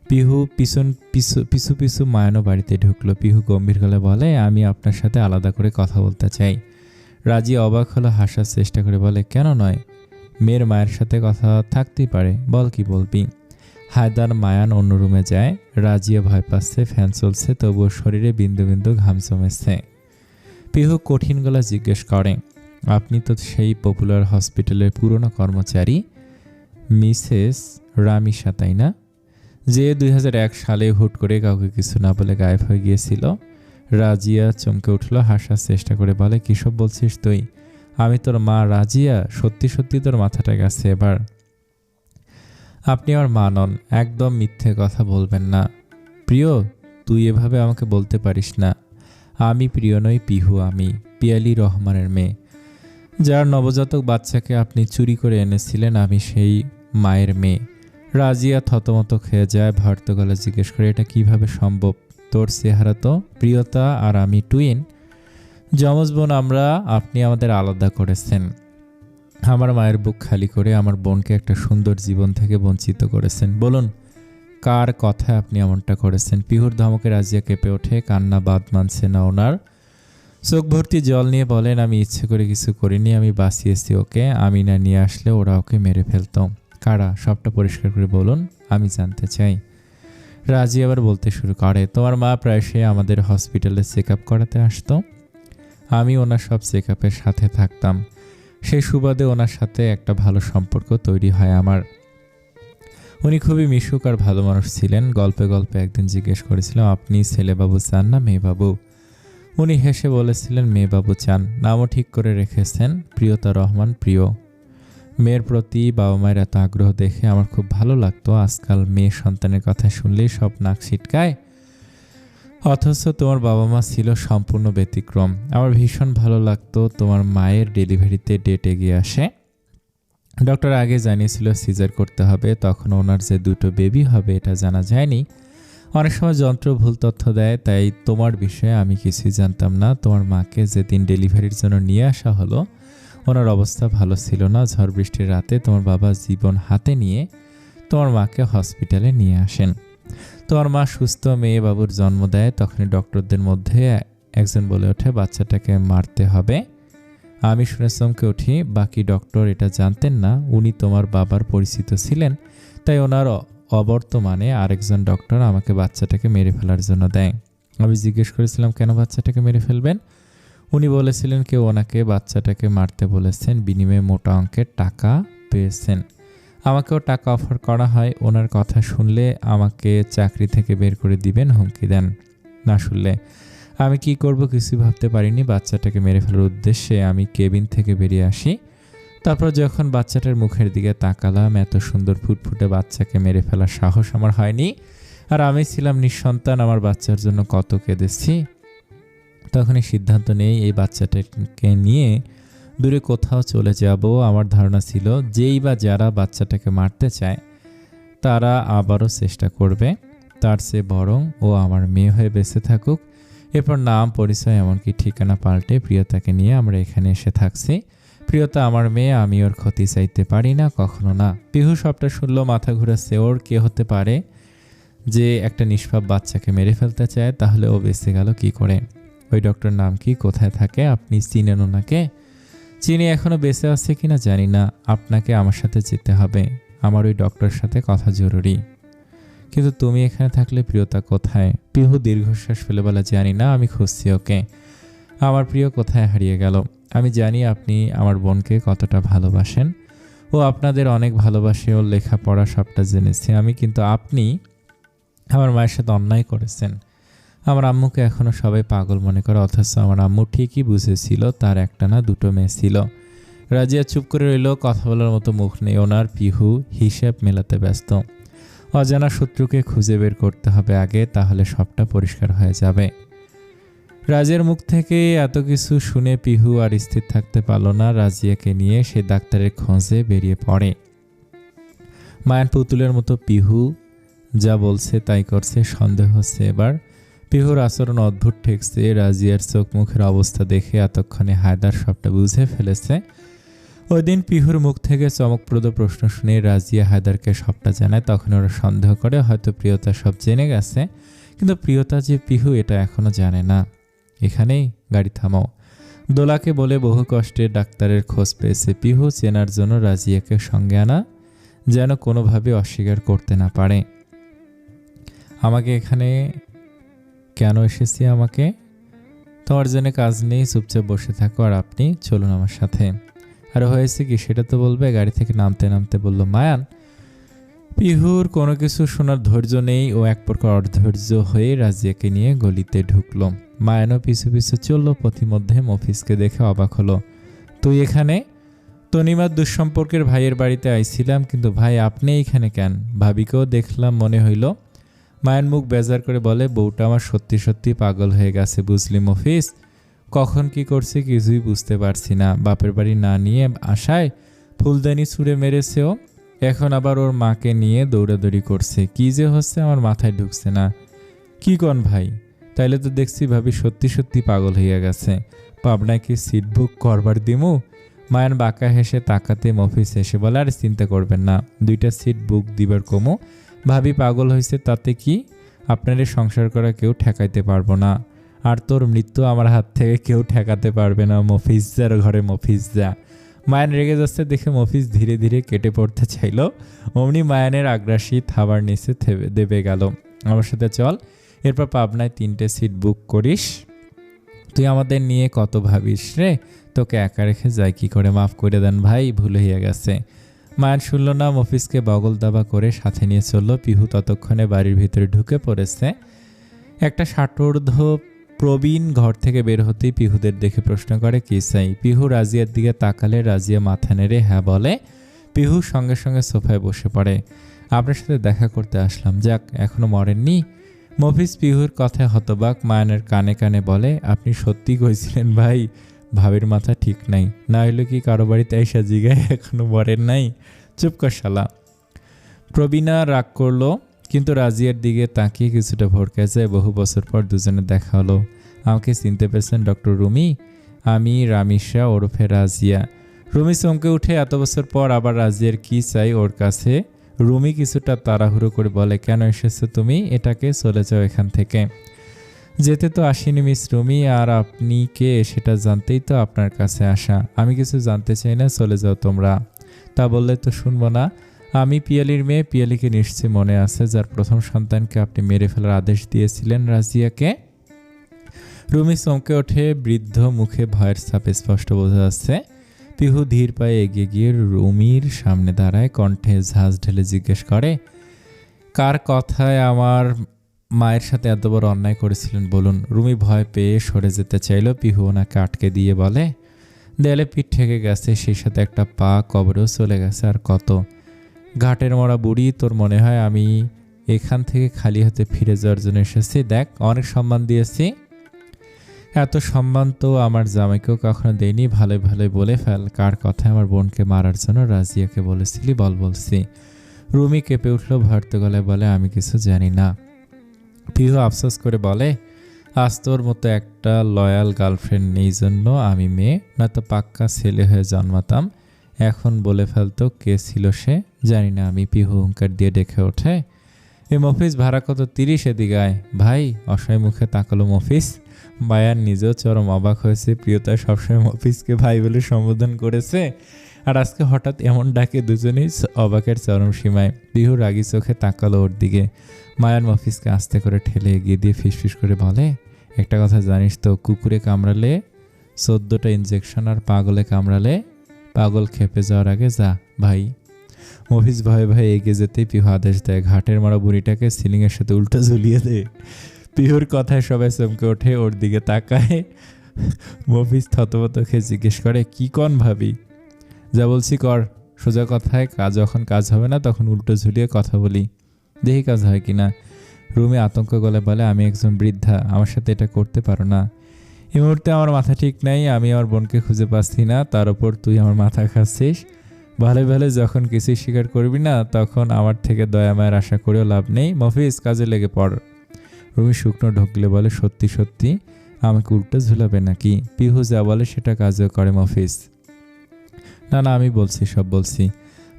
পিহু পিছু পিছু মায়ানও বাড়িতে ঢুকলো। পিহু গম্ভীর গলায় বলে, আমি আপনার সাথে আলাদা করে কথা বলতে চাই। রাজিয়া অবাক হলো, হাসার চেষ্টা করে বলে, কেন নয়? মেয়ের মায়ের সাথে কথা থাকতেই পারে, বল কি বলবি। হায়দার মায়ান অন্য রুমে যায়। রাজিয়া ভয় পাচ্ছে, ফ্যান চলছে, তবুও শরীরে বিন্দু বিন্দু ঘাম জমেছে। পিহু কঠিন গলা জিজ্ঞেস করে, আপনি তো সেই পপুলার হসপিটালের পুরনো কর্মচারী মিসেস রামিসা, তাই না? যে 2001 সালে হুট করে কাউকে কিছু না বলে গায়েব হয়ে গিয়েছিল। রাজিয়া চমকে উঠল, হাসার চেষ্টা করে বলে, কিসব বলছিস তুই? আমি তোর মা রাজিয়া? সত্যি সত্যি তোর মাথাটা গেছে এবার? আপনি আমার মা নন, একদম মিথ্যে কথা বলবেন না। প্রিয়, তুই এভাবে আমাকে বলতে পারিস না। আমি প্রিয় নই, পিহু। আমি পিয়ালি রহমানের মেয়ে, যার নবজাতক বাচ্চাকে আপনি চুরি করে এনেছিলেন। আমি সেই মায়ের মেয়ে। রাজিয়া থতমত খেয়ে যায়, ভর্ত গলা জিজ্ঞেস করে, এটা কিভাবে সম্ভব? তোর চেহারা তো। প্রিয়তা আর আমি টুইন, যমজ বোন আমরা। আপনি আমাদের আলাদা করেছেন। আমার মায়ের বুক খালি করে আমার বোনকে একটা সুন্দর জীবন থেকে বঞ্চিত করেছেন। বলুন, কার কথায় আপনি এমনটা করেছেন? পিহুর ধমকে রাজিয়া কেঁপে ওঠে, কান্না বাদ মানছে না ওনার। চোখ ভর্তি জল নিয়ে বলেন, আমি ইচ্ছে করে কিছু করিনি, আমি বাঁচিয়েছি ওকে। আমি না নিয়ে আসলে ওরা ওকে মেরে ফেলত। কারা? সবটা পরিষ্কার করে বলুন, আমি জানতে চাই। রাজি আবার বলতে শুরু করে, তোমার মা প্রায়শই আমাদের হসপিটালে চেক আপ করাতে আসতো। আমি ওনার সব চেক আপের সাথে থাকতাম। সেই সুবাদে ওনার সাথে একটা ভালো সম্পর্ক তৈরি হয় আমার। উনি খুবই মিশুক আর ভালো মানুষ ছিলেন। গল্পে গল্পে একদিন জিজ্ঞেস করেছিলাম, আপনি ছেলেবাবু চান না মেয়েবাবু? উনি হেসে বলেছিলেন, মেয়েবাবু চান। নামও ঠিক করে রেখেছেন, প্রিয়তা রহমান। প্রিয়। মেয়ের প্রতি বাবা মায়ের এত আগ্রহ দেখে আমার খুব ভালো লাগতো। আজকাল মেয়ে সন্তানের কথা শুনলেই সব নাক ছিটকায়, অথচ তোমার বাবা মা ছিল সম্পূর্ণ ব্যতিক্রম। আমার ভীষণ ভালো লাগতো তোমার মায়ের ডেলিভারিতে ডেট এগিয়ে আসে। ডক্টর আগে জানিয়েছিল সিজার করতে হবে, তখন ওনার যে দুটো বেবি হবে এটা জানা যায়নি। অনেক সময় যন্ত্র ভুল তথ্য দেয়, তাই তোমার বিষয়ে আমি কিছুই জানতাম না। তোমার মাকে যেদিন ডেলিভারির জন্য নিয়ে আসা হলো, ওনার অবস্থা ভালো ছিল না। ঝড় বৃষ্টির রাতে তোমার বাবা জীবন হাতে নিয়ে তোমার মাকে হসপিটালে নিয়ে আসেন। তোমার মা সুস্থ মেয়ে বাবুর জন্ম দেয়। তখনই ডক্টরদের মধ্যে একজন বলে ওঠে, বাচ্চাটাকে মারতে হবে। আমি শুনে চমকে উঠি। বাকি ডক্টর এটা জানতেন না উনি তোমার বাবার পরিচিত ছিলেন, তাই ওনার অবর্তমানে আরেকজন ডক্টর আমাকে বাচ্চাটাকে মেরে ফেলার জন্য দেয়। আমি জিজ্ঞেস করেছিলাম, কেন বাচ্চাটাকে মেরে ফেলবেন? উনি বলেছিলেন কেউ ওনাকে বাচ্চাটাকে মারতে বলেছেন, বিনিময়ে মোটা অঙ্কের টাকা পেয়েছেন। আমাকেও টাকা অফার করা হয়। ওনার কথা শুনলে আমাকে চাকরি থেকে বের করে দিবেন হুমকি দেন, না শুনলে আমি কি করব কিছু ভাবতে পারিনি। বাচ্চাটাকে মেরে ফেলার উদ্দেশ্যে আমি কেবিন থেকে বেরিয়ে আসি। তারপর যখন বাচ্চাটার মুখের দিকে তাকালাম, এত সুন্দর ফুটফুটে বাচ্চাকে মেরে ফেলার সাহস আমার হয়নি। আর আমি ছিলাম নিঃসন্তান, আমার বাচ্চার জন্য কত কেঁদেছি। তখনই সিদ্ধান্ত নেই এই বাচ্চাটাকে নিয়ে দূরে কোথাও চলে যাব। আমার ধারণা ছিল যেই বা যারা বাচ্চাটাকে মারতে চায় তারা আবারও চেষ্টা করবে, তার চেয়ে বরং ও আমার মেয়ে হয়ে বেঁচে থাকুক। এরপর নাম, পরিচয়, এমনকি ঠিকানা পাল্টে প্রিয়তাকে নিয়ে আমরা এখানে এসে থাকছি। প্রিয়তা আমার মেয়ে, আমি ওর ক্ষতি চাইতে পারি না, কখনো না। পিহু সবটা শুনলো, মাথা ঘুরেছে। ওর কে হতে পারে যে একটা নিষ্পাপ বাচ্চাকে মেরে ফেলতে চায়? তাহলে ও বেঁচে গেল কি করে? ওই ডক্টর নাম কি, কোথায় থাকে? আপনি চিনেন ওনাকে? চিনি, এখনো বেঁচে আছে কিনা জানি না। আপনাকে আমার সাথে যেতে হবে, আমার ওই ডক্টরের সাথে কথা জরুরি। কিন্তু তুমি এখানে থাকলে প্রিয়তা কোথায়? পিহু দীর্ঘশ্বাস ফেলে বলে, জানি না, আমি খুঁজছি ওকে। আমার প্রিয় কোথায় হারিয়ে গেল? আমি জানি আপনি আমার বোনকে কতটা ভালোবাসেন, ও আপনাদের অনেক ভালোবাসে, ওর লেখাপড়া সবটা জেনেছি আমি। কিন্তু আপনি আমার মায়ের সাথে অন্যায় করেছেন। আমার আম্মুকে এখনও সবাই পাগল মনে করে, অথচ আমার আম্মু ঠিকই বুঝেছিল তার একটা না দুটো মেয়ে ছিল। রাজিয়া চুপ করে রইল, কথা বলার মতো মুখ নেই ওনার। পিহু হিসেব মেলাতে ব্যস্ত। অজানা শত্রুকে খুঁজে বের করতে হবে আগে, তাহলে সবটা পরিষ্কার হয়ে যাবে। রাজিয়ার মুখ থেকে এত কিছু শুনে পিহু আর স্থির থাকতে পারল না। রাজিয়াকে নিয়ে সে ডাক্তারের খোঁজে বেরিয়ে পড়ে। মায়ান পুতুলের মতো পিহু যা বলছে তাই করছে। সন্দেহ হচ্ছে এবার। পিহুর আচরণ অদ্ভুত ঠেকছে। রাজিয়ার চোখ মুখের অবস্থা দেখে এতক্ষণে হায়দার সবটা বুঝে ফেলেছে। ওই দিন পিহুর মুখ থেকে চমকপ্রদ প্রশ্ন শুনে রাজিয়া হায়দারকে সবটা জানায়। তখন ওরা সন্দেহ করে হয়তো প্রিয়তা সব জেনে গেছে, কিন্তু প্রিয়তা যে পিহু এটা এখনো জানে না। এখানেই গাড়ি থামাও। দোলাকে বলে বহু কষ্টে ডাক্তারের খোঁজ পেয়েছে পিহু। চেনার জন্য রাজিয়াকে সঙ্গে আনা, যেন কোনোভাবে অস্বীকার করতে না পারে। আমাকে এখানে কেন এসেছি? আমাকে তোমার জন্য কাজ নেই, চুপচাপ বসে থাকো। আর আপনি চলুন আমার সাথে। আর হয়েছে কি সেটা তো বলবে। গাড়ি থেকে নামতে নামতে বলল মায়ান। পিহুর কোনো কিছু শোনার ধৈর্য নেই। ও এক প্রকার অধৈর্য হয়ে রাজিয়াকে নিয়ে গলিতে ঢুকলো। মায়ানও পিছু পিছু চলল। পথিমধ্যে মফিজকে দেখে অবাক হলো। তুই এখানে? তনিমার দুঃসম্পর্কের ভাইয়ের বাড়িতে আইছিলাম, কিন্তু ভাই আপনি এইখানে কেন? ভাবিকেও দেখলাম মনে হইল। মায়ের মুখ বেজার করে বলে, বউটা আমার সত্যি সত্যি পাগল হয়ে গেছে বুঝলি মফিজ। কখন কি করছে কিছুই বুঝতে পারছি না। বাপের বাড়ি না নিয়ে আসায় ফুলদানি ছুঁড়ে মেরেছেও, এখন আবার ওর মাকে নিয়ে দৌড়াদৌড়ি করছে। কি যে হচ্ছে আমার মাথায় ঢুকছে না। কি কন ভাই? তাইলে তো দেখছি ভাবি সত্যি সত্যি পাগল হইয়া গেছে। পাবনায় কি সিট বুক করবার দিমু? মায়ের বাঁকা হেসে তাকাতে মফিজ হেসে বলে, আর চিন্তা করবেন না, 2টা সিট বুক দিবার কমু। ভাবি পাগল হয়েছে তাতে কি? আপনারে সংসার করা কেউ ঠেকাইতে পারবো না। আর তোর মৃত্যু আমার হাত থেকে কেউ ঠেকাতে পারবে না। মফিজার ঘরে মফিজা। মায়ান রেগে যাচ্ছে দেখে মফিজ ধীরে ধীরে কেটে পড়তে চাইল। অমনি মায়ানের আগ্রাসী থাবার নিচে দেবে গেল। আমার সাথে চল, এরপর পাবনায় 3টে সিট বুক করিস। তুই আমাদের নিয়ে কত ভাবিস রে, তোকে একা রেখে যাই কি করে? মাফ করে দেন ভাই, ভুল হইয়া গেছে। মায়ান শুনল না, মফিজকে বগল দাবা করে সাথে নিয়ে চলল। পিহু ততক্ষণে বাড়ির ভিতরে ঢুকে পড়েছে। একটা ষাটোর্ধ্ব প্রবীণ ঘর থেকে বের হতেই পিহুদের দেখে প্রশ্ন করে, কি চাই? পিহু রাজিয়ার দিকে তাকালে রাজিয়া মাথা নেড়ে হ্যাঁ বলে। পিহু সঙ্গে সঙ্গে সোফায় বসে পড়ে। আপনার সাথে দেখা করতে আসলাম। যাক, এখনো মরেননি? মফিজ পিহুর কথায় হতবাক। মায়ানের কানে কানে বলে, আপনি সত্যি কইছিলেন ভাই, ভাবির মাথা ঠিক নাই। না হইলে কি কারো বাড়িতে এসে জিগায় এখনো মরেন নাই? চুপ কর শালা। প্রবীণা রাগ করলো, কিন্তু রাজিয়ার দিকে তাকিয়ে কিছুটা ভড়কে যায়। বহু বছর পর দুজনে দেখা হলো। আমাকে চিনতে পেরেছেন ডক্টর রুমি? আমি রামিশা ওরফে রাজিয়া। রুমি চমকে উঠে, এত বছর পর আবার রাজিয়ার কি চাই ওর কাছে? রুমি কিছুটা তাড়াহুড়ো করে বলে, কেন এসেছো তুমি? এটাকে চলে যাও এখান থেকে। যেতে তো আসিনি মিস রুমি, আর আপনি কে সেটা জানতেই তো আপনার কাছে আসা। আমি কিছু জানতে চাই না, চলে যাও তোমরা। তা বললে তো শুনবো না। আমি পিয়ালির মেয়ে। পিয়ালিকে নিশ্চয়ই মনে আছে, যার প্রথম সন্তানকে আপনি মেরে ফেলার আদেশ দিয়েছিলেন রাজিয়াকে। রুমি চমকে ওঠে। বৃদ্ধ মুখে ভয়ের ছাপ স্পষ্ট বোঝা যাচ্ছে। পিহু ধীর পায়ে এগিয়ে গিয়ে রুমির সামনে দাঁড়ায়। কণ্ঠে ঝাঁজ ঢেলে জিজ্ঞেস করে, কার কথায় আমার মায়ের সাথে এত বড় অন্যায় করেছিলেন বলুন? রুমি ভয় পেয়ে সরে যেতে চাইল। পিহু ওনাকে আটকে দিয়ে বলে, দেয়ালে পিঠ ঠেকে গেছে, সেই সাথে একটা পা কবরেও চলে গেছে। আর কত? ঘাটের মরা বুড়ি, তোর মনে হয় আমি এখান থেকে খালি হাতে ফিরে যাওয়ার জন্য এসেছি? দেখ, অনেক সম্মান দিয়েছি। এত সম্মান তো আমার জামাইকেও কখনো দেয়নি। ভালোই ভালোই বলে ফেল, কার কথায় আমার বোনকে মারার জন্য রাজিয়াকে বলেছিলি বল? বলছি। রুমি কেঁপে উঠল, ভর্ত গলায় বলে, আমি কিছু জানি না। পিহু আফসোস করে বলে, আজ তোর মতো একটা লয়াল গার্লফ্রেন্ড নেই জন্য আমি মেয়ে, নয়তো পাক্কা ছেলে হয়ে জন্মাতাম। এখন বলে ফেলতো কে ছিল সে? জানি না আমি। পিহু হুঙ্কার দিয়ে ডেকে ওঠে, এ মফিজ, ভাড়া কত? 30। এদিকে আয়। ভাই। অসহায় মুখে তাকালো মফিজ। মায়ার নিজেও চরম অবাক হয়েছে। প্রিয়তা সবসময় মফিজকে ভাই বলে সম্বোধন করেছে, আর আজকে হঠাৎ এমন ডাকে দুজনেই অবাকের চরম সীমায়। পিহু রাগী চোখে তাকালো ওর দিকে। মায়ার মফিজকে আস্তে করে ঠেলে এগিয়ে দিয়ে ফিসফিস করে বলে, একটা কথা জানিস তো, কুকুরে কামড়ালে 14টা ইঞ্জেকশন, আর পাগলে কামড়ালে পাগল খেপে যাওয়ার আগে যা ভাই। মফিজ ভয়ে ভয়ে এগিয়ে যেতেই পিহু আদেশ দেয়, ঘাটের মারা বুড়িটাকে সিলিংয়ের সাথে উল্টো ঝুলিয়ে দে। পিহুর কথায় সবাই চমকে ওঠে, ওর দিকে তাকায়। মফিজ থতমত খেয়ে জিজ্ঞেস করে, কি কন ভাবি? যা বলছি কর। সোজা কথায় যখন কাজ হবে না তখন উল্টো ঝুলিয়ে কথা বলি, দেখি কাজ হয় কিনা। রুমে আতঙ্ক গলায় বলে, আমি একজন বৃদ্ধা, আমার সাথে এটা করতে পারো না। এই মুহূর্তে আমার মাথা ঠিক নাই, আমি আমার বোনকে খুঁজে পাচ্ছি না, তার উপর তুই আমার মাথা খাচ্ছিস। ভালো ভালো যখন কিছুই স্বীকার করবি না তখন আমার থেকে দয়া মায়ের আশা করেও লাভ নেই। মফিজ, কাজে লেগে পড়। রুমি শুকনো ঢোকলে বলে, সত্যি সত্যি আমাকে উল্টো ঝুলাবে নাকি? পিহু যা বলে সেটা কাজও করে মফিজ। না না, আমি বলছি, সব বলছি।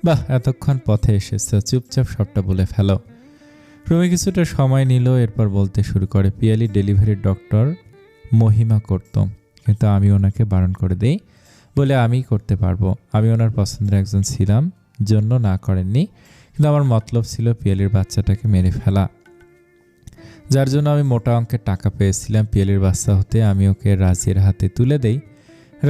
বাহ, এতক্ষণ পথে এসেছে, চুপচাপ সবটা বলে ফেলো। রুমি কিছুটা সময় নিল, এরপর বলতে শুরু করে, পিয়ালি ডেলিভারির ডক্টর মহিমা করত, কিন্তু আমি ওনাকে বারণ করে দেই বলে আমি করতে পারবো। আমি ওনার পছন্দের একজন ছিলাম জন্য না করেননি, কিন্তু আমার মতলব ছিল পিয়ালির বাচ্চাটাকে মেরে ফেলা, যার জন্য আমি মোটা অঙ্কের টাকা পেয়েছিলাম। পিয়ালির বাচ্চা হতে আমি ওকে রাজিয়ার হাতে তুলে দেই।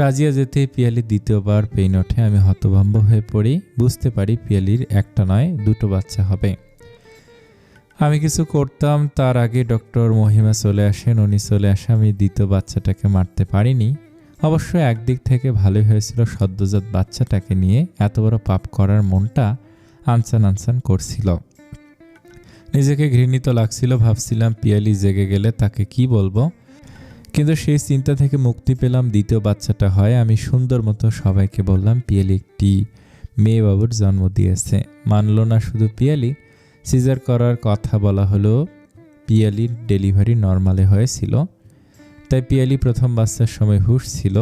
রাজিয়া যেতে পিয়ালি দ্বিতীয়বার পেইন ওঠে। আমি হতভম্ব হয়ে পড়ি, বুঝতে পারি পিয়ালির একটা নয় 2টো বাচ্চা হবে। আমি কিছু করতাম তার আগে ডক্টর মহিমা চলে আসেন। উনি চলে আসে, আমি দ্বিতীয় বাচ্চাটাকে মারতে পারিনি। অবশ্য একদিক থেকে ভালোই হয়েছিল, সদ্যজাত বাচ্চাটাকে নিয়ে এত বড় পাপ করার মনটা আনসান আনসান করছিল। নিজেকে ঘৃণিত লাগছিল, ভাবছিলাম পিয়ালি জেগে গেলে তাকে কি বলবো, কিন্তু সেই চিন্তা থেকে মুক্তি পেলাম। দ্বিতীয় বাচ্চাটা হয়, আমি সুন্দর মতো সবাইকে বললাম পিয়ালি একটি মেয়ে বাবুর জন্ম দিয়েছে। মানল না শুধু পিয়ালি, সিজার করার কথা বলা হলো। পিয়ালির ডেলিভারি নর্মালে হয়েছিল, তাই পিয়ালি প্রথম বাচ্চার সময় হুঁশ ছিল।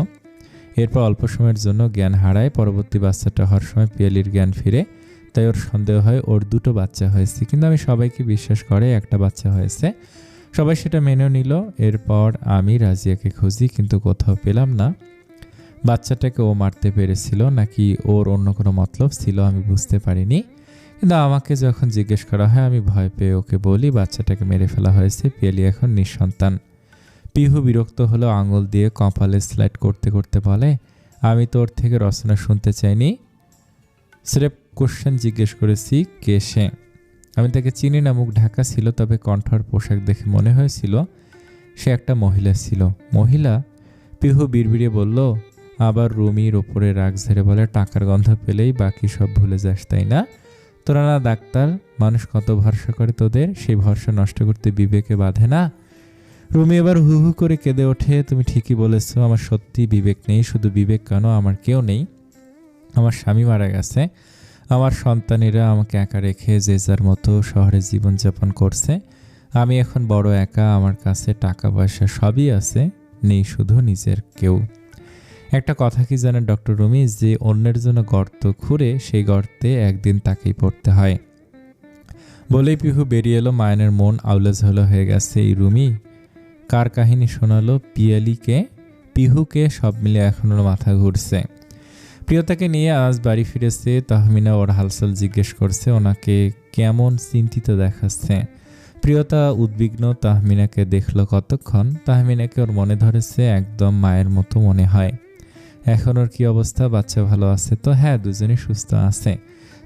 এরপর অল্প সময়ের জন্য জ্ঞান হারায়। পরবর্তী বাচ্চাটা হওয়ার সময় পিয়ালির জ্ঞান ফিরে, তাই ওর সন্দেহ হয় ওর 2টো বাচ্চা হয়েছে, কিন্তু আমি সবাইকে বিশ্বাস করে একটা বাচ্চা হয়েছে। সবাই সেটা মেনে নিল। এরপর আমি রাজিয়াকে খুঁজি, কিন্তু কোথাও পেলাম না। বাচ্চাটাকে ও মারতে পেরেছিল নাকি ওর অন্য কোনো মতলব ছিল আমি বুঝতে পারিনি, কিন্তু আমাকে যখন জিজ্ঞেস করা হয় আমি ভয় পেয়ে ওকে বলি বাচ্চাটাকে মেরে ফেলা হয়েছে, পিয়ালি এখন নিঃসন্তান। পিহু বিরক্ত হলো, আঙুল দিয়ে কপালে স্লাইড করতে করতে বলে, আমি তো ওর থেকে রচনা শুনতে চাইনি, স্রেফ কোশ্চেন জিজ্ঞেস করেছি কে সে। আমি তাকে চিনি না, মুখ ঢাকা ছিল, তবে কণ্ঠর পোশাক দেখে মনে হয়েছিল সে একটা মহিলা ছিল। মহিলা? পিহু বিড়বিড়িয়ে বলল। আবার রুমির ওপরে রাগ ঝেড়ে বলে, টাকার গন্ধ পেলেই বাকি সব ভুলে যাস তাই না? তোরা না ডাক্তার, মানুষ কত ভরসা করে তোদের, সেই ভরসা নষ্ট করতে বিবেকে বাঁধে না? রুমি এবার হু হু করে কেঁদে ওঠে, তুমি ঠিকই বলেছ, আমার সত্যি বিবেক নেই। শুধু বিবেক কেন, আমার কেউ নেই। আমার স্বামী মারা গেছে, আমার সন্তানেরা আমাকে একা রেখে যে যার মতো শহরে জীবনযাপন করছে। আমি এখন বড় একা, আমার কাছে টাকা পয়সা সবই আছে, নেই শুধু নিজের কেউ। একটা কথা কি জানেন ডক্টর রুমি, যে অন্যের জন্য গর্ত খুঁড়ে সেই গর্তে একদিন তাকেই পড়তে হয়। বলেই পিহু বেরিয়ে এলো। মায়নের মন আউলাঝাউলা হয়ে গেছে। এই রুমি কার কাহিনী শোনালো? পিয়ালিকে, পিহুকে, সব মিলে এখন ওর মাথা ঘুরছে। প্রিয়তাকে নিয়ে আজ বাড়ি ফিরেছে। তাহমিনা ওর হালচাল জিজ্ঞেস করছে, ওনাকে কেমন চিন্তিত দেখাচ্ছে। প্রিয়তা উদ্বিগ্ন। তাহমিনাকে দেখলো কতক্ষণ। তাহমিনাকে ওর মনে ধরেছে, একদম মায়ের মতো মনে হয়। এখন ওর কি অবস্থা? বাচ্চা ভালো আছে তো? হ্যাঁ, দুজনই সুস্থ আছে।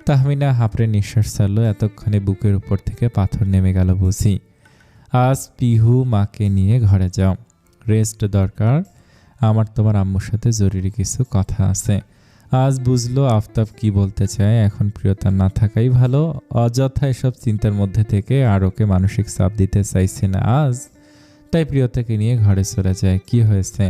তাহমিনা হাঁপড়ে নিঃশ্বাস ছাড়লো। এতক্ষণে বুকের উপর থেকে পাথর নেমে গেল বুঝি। আজ পিহু মাকে নিয়ে ঘরে যাও, রেস্ট দরকার, আমার তোমার আম্মুর সাথে জরুরি কিছু কথা আছে। আজ বুঝলো আফতাব কি বলতে চায়। এখন প্রিয়তা না থাকাই ভালো। অযথা এসব চিন্তার মধ্যে থেকে আর ওকে মানসিক চাপ দিতে চাইছে না আজ, তাই প্রিয়তাকে নিয়ে ঘরে চলে যায়। কি হয়েছে?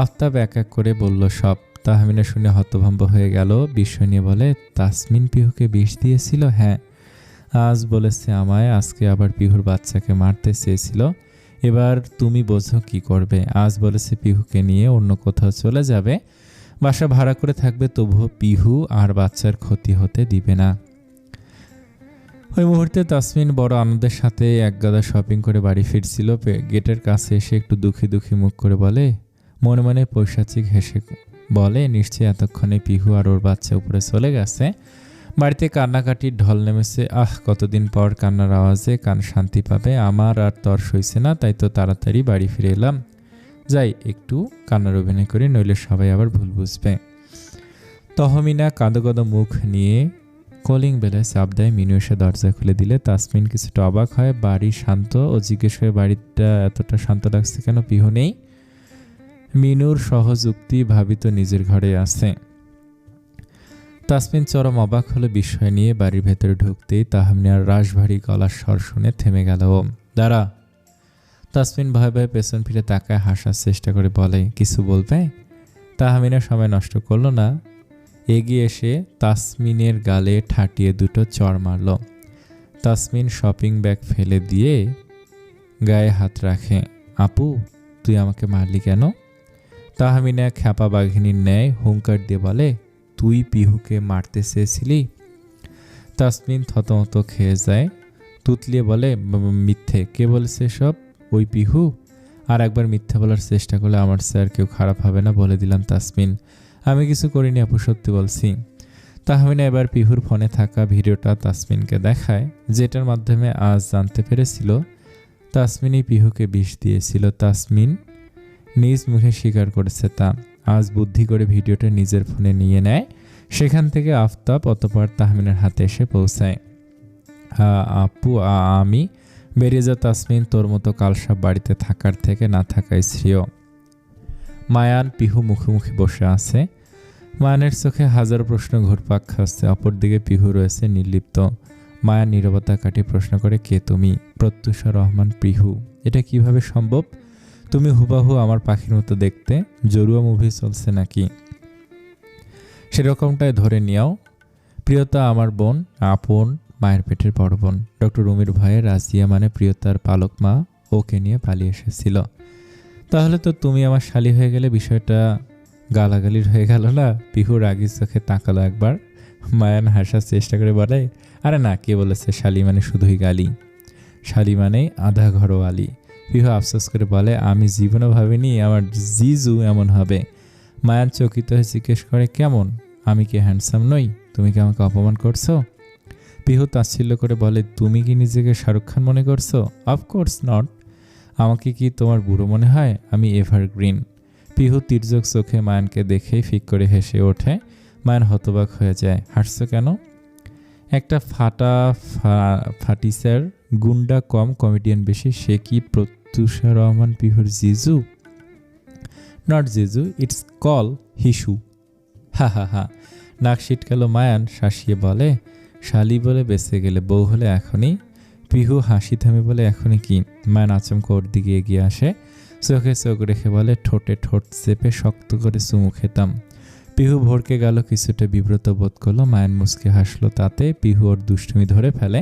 আফতাব এক এক করে বলল সব। তাহমিনা শুনে হতভম্ব হয়ে গেল। বিস্ময় নিয়ে বলে, তাসমিন পিহুকে বিষ দিয়েছিল? হ্যাঁ, আজ বলেছে আমায় আজকে আবার পিহুর বাচ্চাকে মারতে চেয়েছিল। এবার তুমি বোঝো কি করবে। আজ বলেছে পিহুকে নিয়ে অন্য কোথাও চলে যাবে, বাসা ভাড়া করে থাকবে, তবুও পিহু আর বাচ্চার ক্ষতি হতে দিবে না। ওই মুহূর্তে তাসমিন বড় আনন্দের সাথে একগাদা শপিং করে বাড়ি ফিরছিল। গেটের কাছে এসে একটু দুঃখী দুঃখী মুখ করে বলে, মনে মনে পৈশাচিক হেসে বলে, নিশ্চয়ই এতক্ষণে পিহু আর ওর বাচ্চা উপরে চলে গেছে। বাড়িতে কান্নাকাটির ঢল নেমেছে। কতদিন পর কান্নার আওয়াজে কান শান্তি পাবে। আমার আর তর সইছে না, তাই তো তাড়াতাড়ি বাড়ি ফিরে এলাম। যাই একটু কান্নার অভিনয় করি, নইলে সবাই আবার ভুল বুঝবে। তহমিনা কাঁদো কাঁদো মুখ নিয়ে কলিং বেলে চাপ দেয়। মিনু এসে দরজা খুলে দিলে তাসমিন কিছুটা অবাক হয়। বাড়ি শান্ত ও জিজ্ঞেস করে, বাড়িটা এতটা শান্ত লাগছে কেন? পিহু নেই? মিনুর সহযুক্তি, ভাবি তো নিজের ঘরে আছে। তাসমিন চরম অবাক হলে বিস্ময় নিয়ে বাড়ির ভেতরে ঢুকতেই তাহমিনার রাশভারী গলার স্বর শুনে থেমে গেল। দাঁড়া। তাসমিন ভয়ে ভয়ে পেছন ফিরে তাকায়, হাসার চেষ্টা করে বলে, কিছু বলবে? তাহমিনা সময় নষ্ট করলো না, এগিয়ে এসে তাসমিনের গালে ঠাটিয়ে দুটো চড় মারল। তাসমিন শপিং ব্যাগ ফেলে দিয়ে গায়ে হাত রাখে। আপু, তুই আমাকে মারলি কেন? তাহমিনা খ্যাপা বাঘিনীর ন্যায় হুঙ্কার দিয়ে বলে, তুই পিহুকে মারতে চেয়েছিলি? তাসমিন থতমত খেয়ে যায়, তুতলিয়ে বলে, মিথ্যে। কে বলেছে সব? ওই পিহু? আর একবার মিথ্যে বলার চেষ্টা করলে আমার স্যার কেউ খারাপ হবে না, বলে দিলাম তাসমিন। আমি কিছু করিনি আপু, সত্যি বলছি। তাহমিনা এবার পিহুর ফোনে থাকা ভিডিওটা তাসমিনকে দেখায়, যেটার মাধ্যমে আজ জানতে পেরেছিল তাসমিনই পিহুকে বিষ দিয়েছিল। তাসমিন নিজ মুখে স্বীকার করেছে তা। আজ বুদ্ধি করে ভিডিওটা নিজের ফোনে নিয়ে নেয়। সেখান থেকে আফতাব অতঃপর তাহমিনের হাতে এসে পৌঁছায়। আপু, আমি বেরিয়ে যা তাসমিন, তোর মতো কালসাপ বাড়িতে থাকার থেকে না থাকাই শ্রেয়। মায়ান পিহু মুখোমুখি বসে আছে। মায়ানের চোখে হাজার প্রশ্ন ঘুরপাক খাচ্ছে। অপরদিকে পিহু রয়েছে নির্লিপ্ত। মায়ান নীরবতা কাটিয়ে প্রশ্ন করে, কে তুমি? প্রত্যুষা রহমান। পিহু। এটা কিভাবে সম্ভব? তুমি হুবাহু আমার পাখির মতো দেখতে। জরুয়া মুভি চলছে নাকি? সেরকমটাই ধরে নিও। প্রিয়তা আমার বোন, আপন মায়ের পেটের বড় বোন। ডক্টর রুমির ভয়ে রাজিয়া মানে প্রিয়তার পালক মা ওকে নিয়ে পালিয়ে এসেছিল। তাহলে তো তুমি আমার শালি হয়ে গেলে বিষয়টা গালাগালির হয়ে গেল না? পিহু রাগি চোখে তাকালো একবার। মায়ান হাসার চেষ্টা করে বলে, আরে না, কে বলেছে শালি মানে শুধুই গালি? শালি মানে আধা ঘরোয়ালি। পিহু আফসোস করে বলে, আমি জীবনও ভাবিনি আমার জিজু এমন হবে। মায়ান চকিত হয়ে জিজ্ঞেস করে, কেমন? আমি কি হ্যান্ডসাম নই? তুমি কি আমাকে অপমান করছো? পিহু তাচ্ছিল্য করে বলে, তুমি কি নিজেকে শাহরুখ খান মনে করছো? Of course not. আমাকে কি তোমার বুড়ো মনে হয়? আমি এভারগ্রিন। পিহু তির্যক চোখে মায়ানকে দেখেই ফিক করে হেসে ওঠে। মায়ান হতবাক হয়ে যায়। হাসছো কেন? একটা ফাটিসার গুন্ডা কম, কমেডিয়ান বেশি। সে কি প্রত্যুষা রহমান পিহুর জিজু? নট জিজু, ইটস কল হিসু। হা হা হা। নাক ছিটকালো মায়ান শাসিয়ে বলে, শালি বলে বেঁচে গেলে, বউ হলে এখনই? পিহু হাসি থামে বলে, এখনই কি? মায়ান আচমকা ওর দিকে এগিয়ে আসে, চোখে চোখ রেখে বলে, ঠোঁটে ঠোঁট চেপে শক্ত করে চুমু খেতাম। পিহু ভরকে গেল, কিছুটা বিব্রত বোধ করলো। মায়ান মুচকে হাসলো তাতে। পিহু ওর দুষ্টুমি ধরে ফেলে,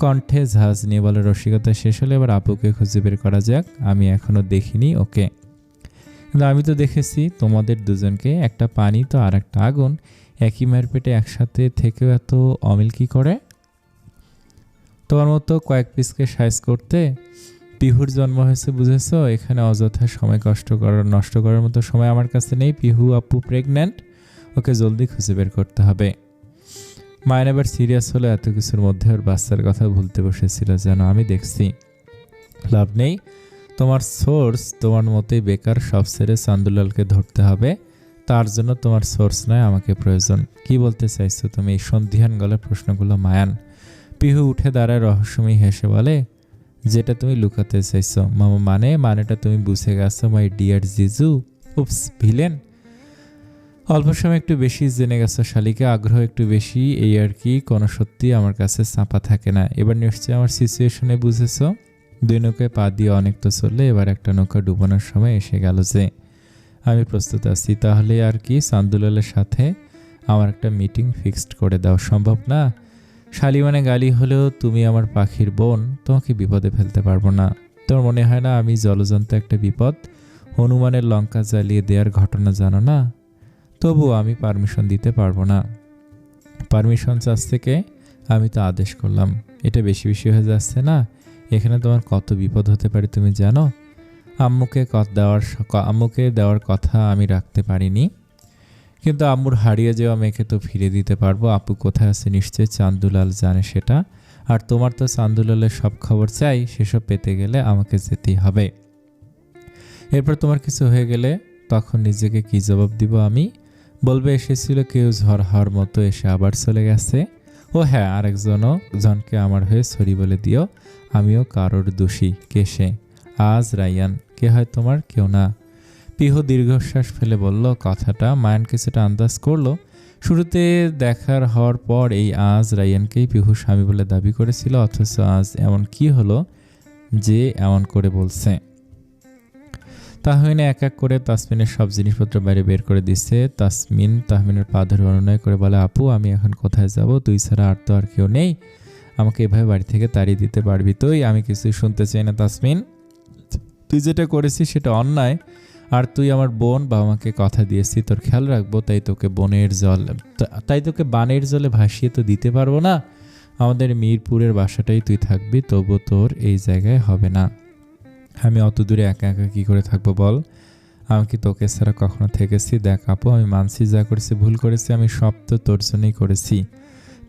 কণ্ঠে ঝাঁজ নিয়ে বলে, রসিকতা শেষ হলে এবার আপুকে খুঁজে বের করা যাক। আমি এখনো দেখিনি ওকে, কিন্তু আমি তো দেখেছি তোমাদের দুজনকে। একটা পানি তো আর একটা আগুন, একই মায়ের পেটে একসাথে থেকেও এত অমিল কি করে? তোমার মতো কয়েক পিসকে সাইজ করতে পিহুর জন্ম হয়েছে, বুঝেছো? এখানে অযথা সময় নষ্ট করার মতো সময় আমার কাছে নেই। পিহু আপু প্রেগন্যান্ট, ওকে জলদি খুঁজে বের করতে হবে। মায়ের এবার সিরিয়াস হলো। এত কিছুর মধ্যে ওর বাচ্চার কথা ভুলতে বসেছিল যেন। আমি দেখছি, লাভ নেই। তোমার সোর্স তোমার মতোই বেকার। সব ছেড়ে চান্দুলালকে ধরতে হবে। তার জন্য তোমার সোর্স নয়, আমাকে প্রয়োজন। কি বলতে চাইছো তুমি? এই সন্ধিহান গলার প্রশ্নগুলো মায়ান। পিহু উঠে দাঁড়ায়, রহস্যময়ী হেসে বলে, যেটা তুমি লুকাতে চাইছো। মামা মানেটা তুমি বুঝে গেছো মাই ডিয়ার জিজু। উপস ভিলেন। অল্প সময় একটু বেশি জেনে গেছো শালিকে, আগ্রহ একটু বেশি, এই আর কি। কোনো সত্যি আমার কাছে চাপা থাকে না। এবার নিশ্চয়ই আমার সিচুয়েশনে বুঝেছো। 2 নৌকায় পা দিয়ে অনেক তো চললে, এবার একটা নৌকা ডুবানোর সময় এসে গেল যে। আমি প্রস্তুত আছি। তাহলে আর কি, চান্দুলালের সাথে আমার একটা মিটিং ফিক্সড করে দাও। সম্ভব না? শালি মানে গালি হলেও তুমি আমার পাখির বোন, তোমাকে বিপদে ফেলতে পারবো না। তোর মনে হয় না আমি জলজন্ত একটা বিপদ? হনুমানের লঙ্কা জ্বালিয়ে দেওয়ার ঘটনা জানো না? তবুও আমি পারমিশন দিতে পারবো না। পারমিশন চাচ্ছে কে? আমি তো আদেশ করলাম। এটা বেশি বেশি হয়ে যাচ্ছে না? এখানে তোমার কত বিপদ হতে পারে তুমি জানো? আম্মুকে দেওয়ার কথা আমি রাখতে পারিনি, কিন্তু আম্মুর হারিয়ে যাওয়া মেয়েকে তো ফিরে দিতে পারবো। আপু কোথায় আছে নিশ্চয়ই চান্দুলাল জানে সেটা। আর তোমার তো চান্দুলালের সব খবর চাই, সেসব পেতে গেলে আমাকে যেতেই হবে। এরপর তোমার কিছু হয়ে গেলে তখন নিজেকে কি জবাব দিব আমি? বলবে এসেছিল কেউ ঝড় হওয়ার মতো, এসে আবার চলে গেছে। ও হ্যাঁ, জনকে আমার হয়ে সরি বলে দিও। আমিও কারোর দোষী। কে সে? আজ রায়ান। কে হয় তোমার? কেউ না। পিহু দীর্ঘশ্বাস ফেলে বলল কথাটা। মায়ান কিছুটা আন্দাজ করলো। শুরুতে দেখার হওয়ার পর এই আজ রায়ানকেই পিহু স্বামী বলে দাবি করেছিল, অথচ আজ এমন কি হলো যে এমন করে বলছে? তাহমিনা এক এক করে তাসমিনের সব জিনিসপত্র বাইরে বের করে দিচ্ছে। তাহমিনের পা ধরে অনুনয় করে বলে, আপু আমি এখন কোথায় যাব? তুই ছাড়া আর তো আর কেউ নেই। আমাকে এভাবে বাড়ি থেকে তাড়িয়ে দিতে পারবি তুই? আমি কিছুই শুনতে চাই না তাসমিন। তুই যেটা করেছিস সেটা অন্যায়। আর তুই আমার বোন, বাবা মাকে কথা দিয়েছি তোর খেয়াল রাখবো, তাই তোকে বানের জলে ভাসিয়ে তো দিতে পারবো না। আমাদের মিরপুরের বাসাটাই তুই থাকবি, তবু তোর এই জায়গায় হবে না। আমি অত দূরে একা একা কী করে থাকবো বল? আমি কি তোকে ছাড়া কখনো থেকেছি? দেখ আপু, আমি মানছি যা করেছি ভুল করেছি, আমি সব তো তোর জন্যই করেছি।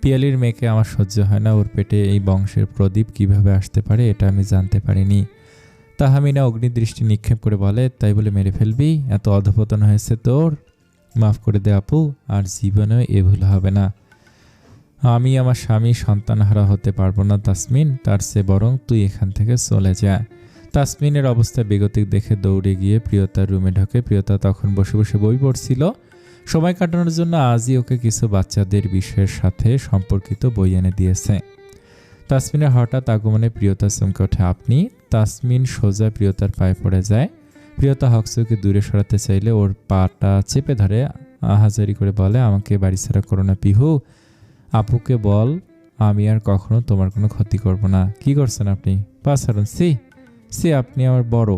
পিয়ালির মেয়েকে আমার সহ্য হয় না। ওর পেটে এই বংশের প্রদীপ কিভাবে আসতে পারে এটা আমি জানতে পারিনি। তাহমিনা অগ্নিদৃষ্টি নিক্ষেপ করে বলে, তাই বলে মেরে ফেলবি? এত অধপতন হয়েছে তোর? মাফ করে দে আপু, আর জীবনেও এ ভুল হবে না। আমি আমার স্বামী সন্তানহারা হতে পারবো না তাসমিন, তার চেয়ে বরং তুই এখান থেকে চলে যা। তাসমিনের অবস্থা বেগতিক দেখে দৌড়ে গিয়ে প্রিয়তার রুমে ঢোকে। প্রিয়তা তখন বসে বসে বই পড়ছিল। সময় কাটানোর জন্য আজই ওকে কিছু বাচ্চাদের বিষয়ের সাথে সম্পর্কিত বই এনে দিয়েছে। তাসমিনের হঠাৎ আগমনে প্রিয়তা চমকে ওঠে। আপনি? তাসমিন সোজা প্রিয়তার পায়ে পড়ে যায়। প্রিয়তা হকসকে দূরে সরাতে চাইলে ওর পাটা চেপে ধরে আহাজারি করে বলে, আমাকে বাড়ি ছাড়া করো না পিহু। আপুকে বল আমি আর কখনো তোমার কোনো ক্ষতি করব না। কি করছেন আপনি? পাসারন সি আপনি আমার বড়।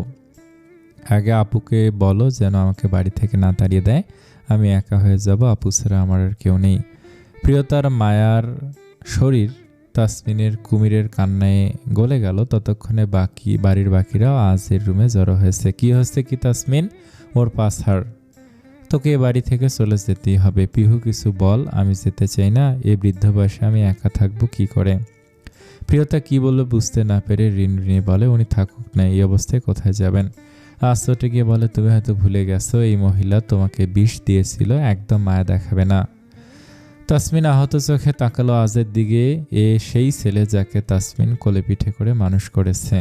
আগে আপুকে বলো যেন আমাকে বাড়ি থেকে না তাড়িয়ে দেয়। আমি একা হয়ে যাব, আপু ছাড়া আমার আর কেউ নেই। প্রিয়তার মায়ার শরীর তাসমিনের কুমিরের কান্নায় গলে গেল। ততক্ষণে বাড়ির বাকিরাও আজের রুমে জড়ো হয়েছে। কি হচ্ছে কি তাসমিন? ওর পাছাড়, তোকে বাড়ি থেকে চলে যেতেই হবে। পিহু কিছু বল, আমি যেতে চাই না। এই বৃদ্ধ বয়সে আমি একা থাকবো কি করে? প্রিয়তা কি বললো বুঝতে না পেরে ঋণী বলে, উনি থাকুক না, এই অবস্থায় কোথায় যাবেন? আশ্চর্য গিয়ে বলে, তুমি হয়তো ভুলে গেছো এই মহিলা তোমাকে বিষ দিয়েছিল, একদম মায়া দেখাবে না। তাসমিন আহত চোখে তাকালো আজের দিকে। সেই ছেলে যাকে তাসমিন কোলে পিঠে করে মানুষ করেছে।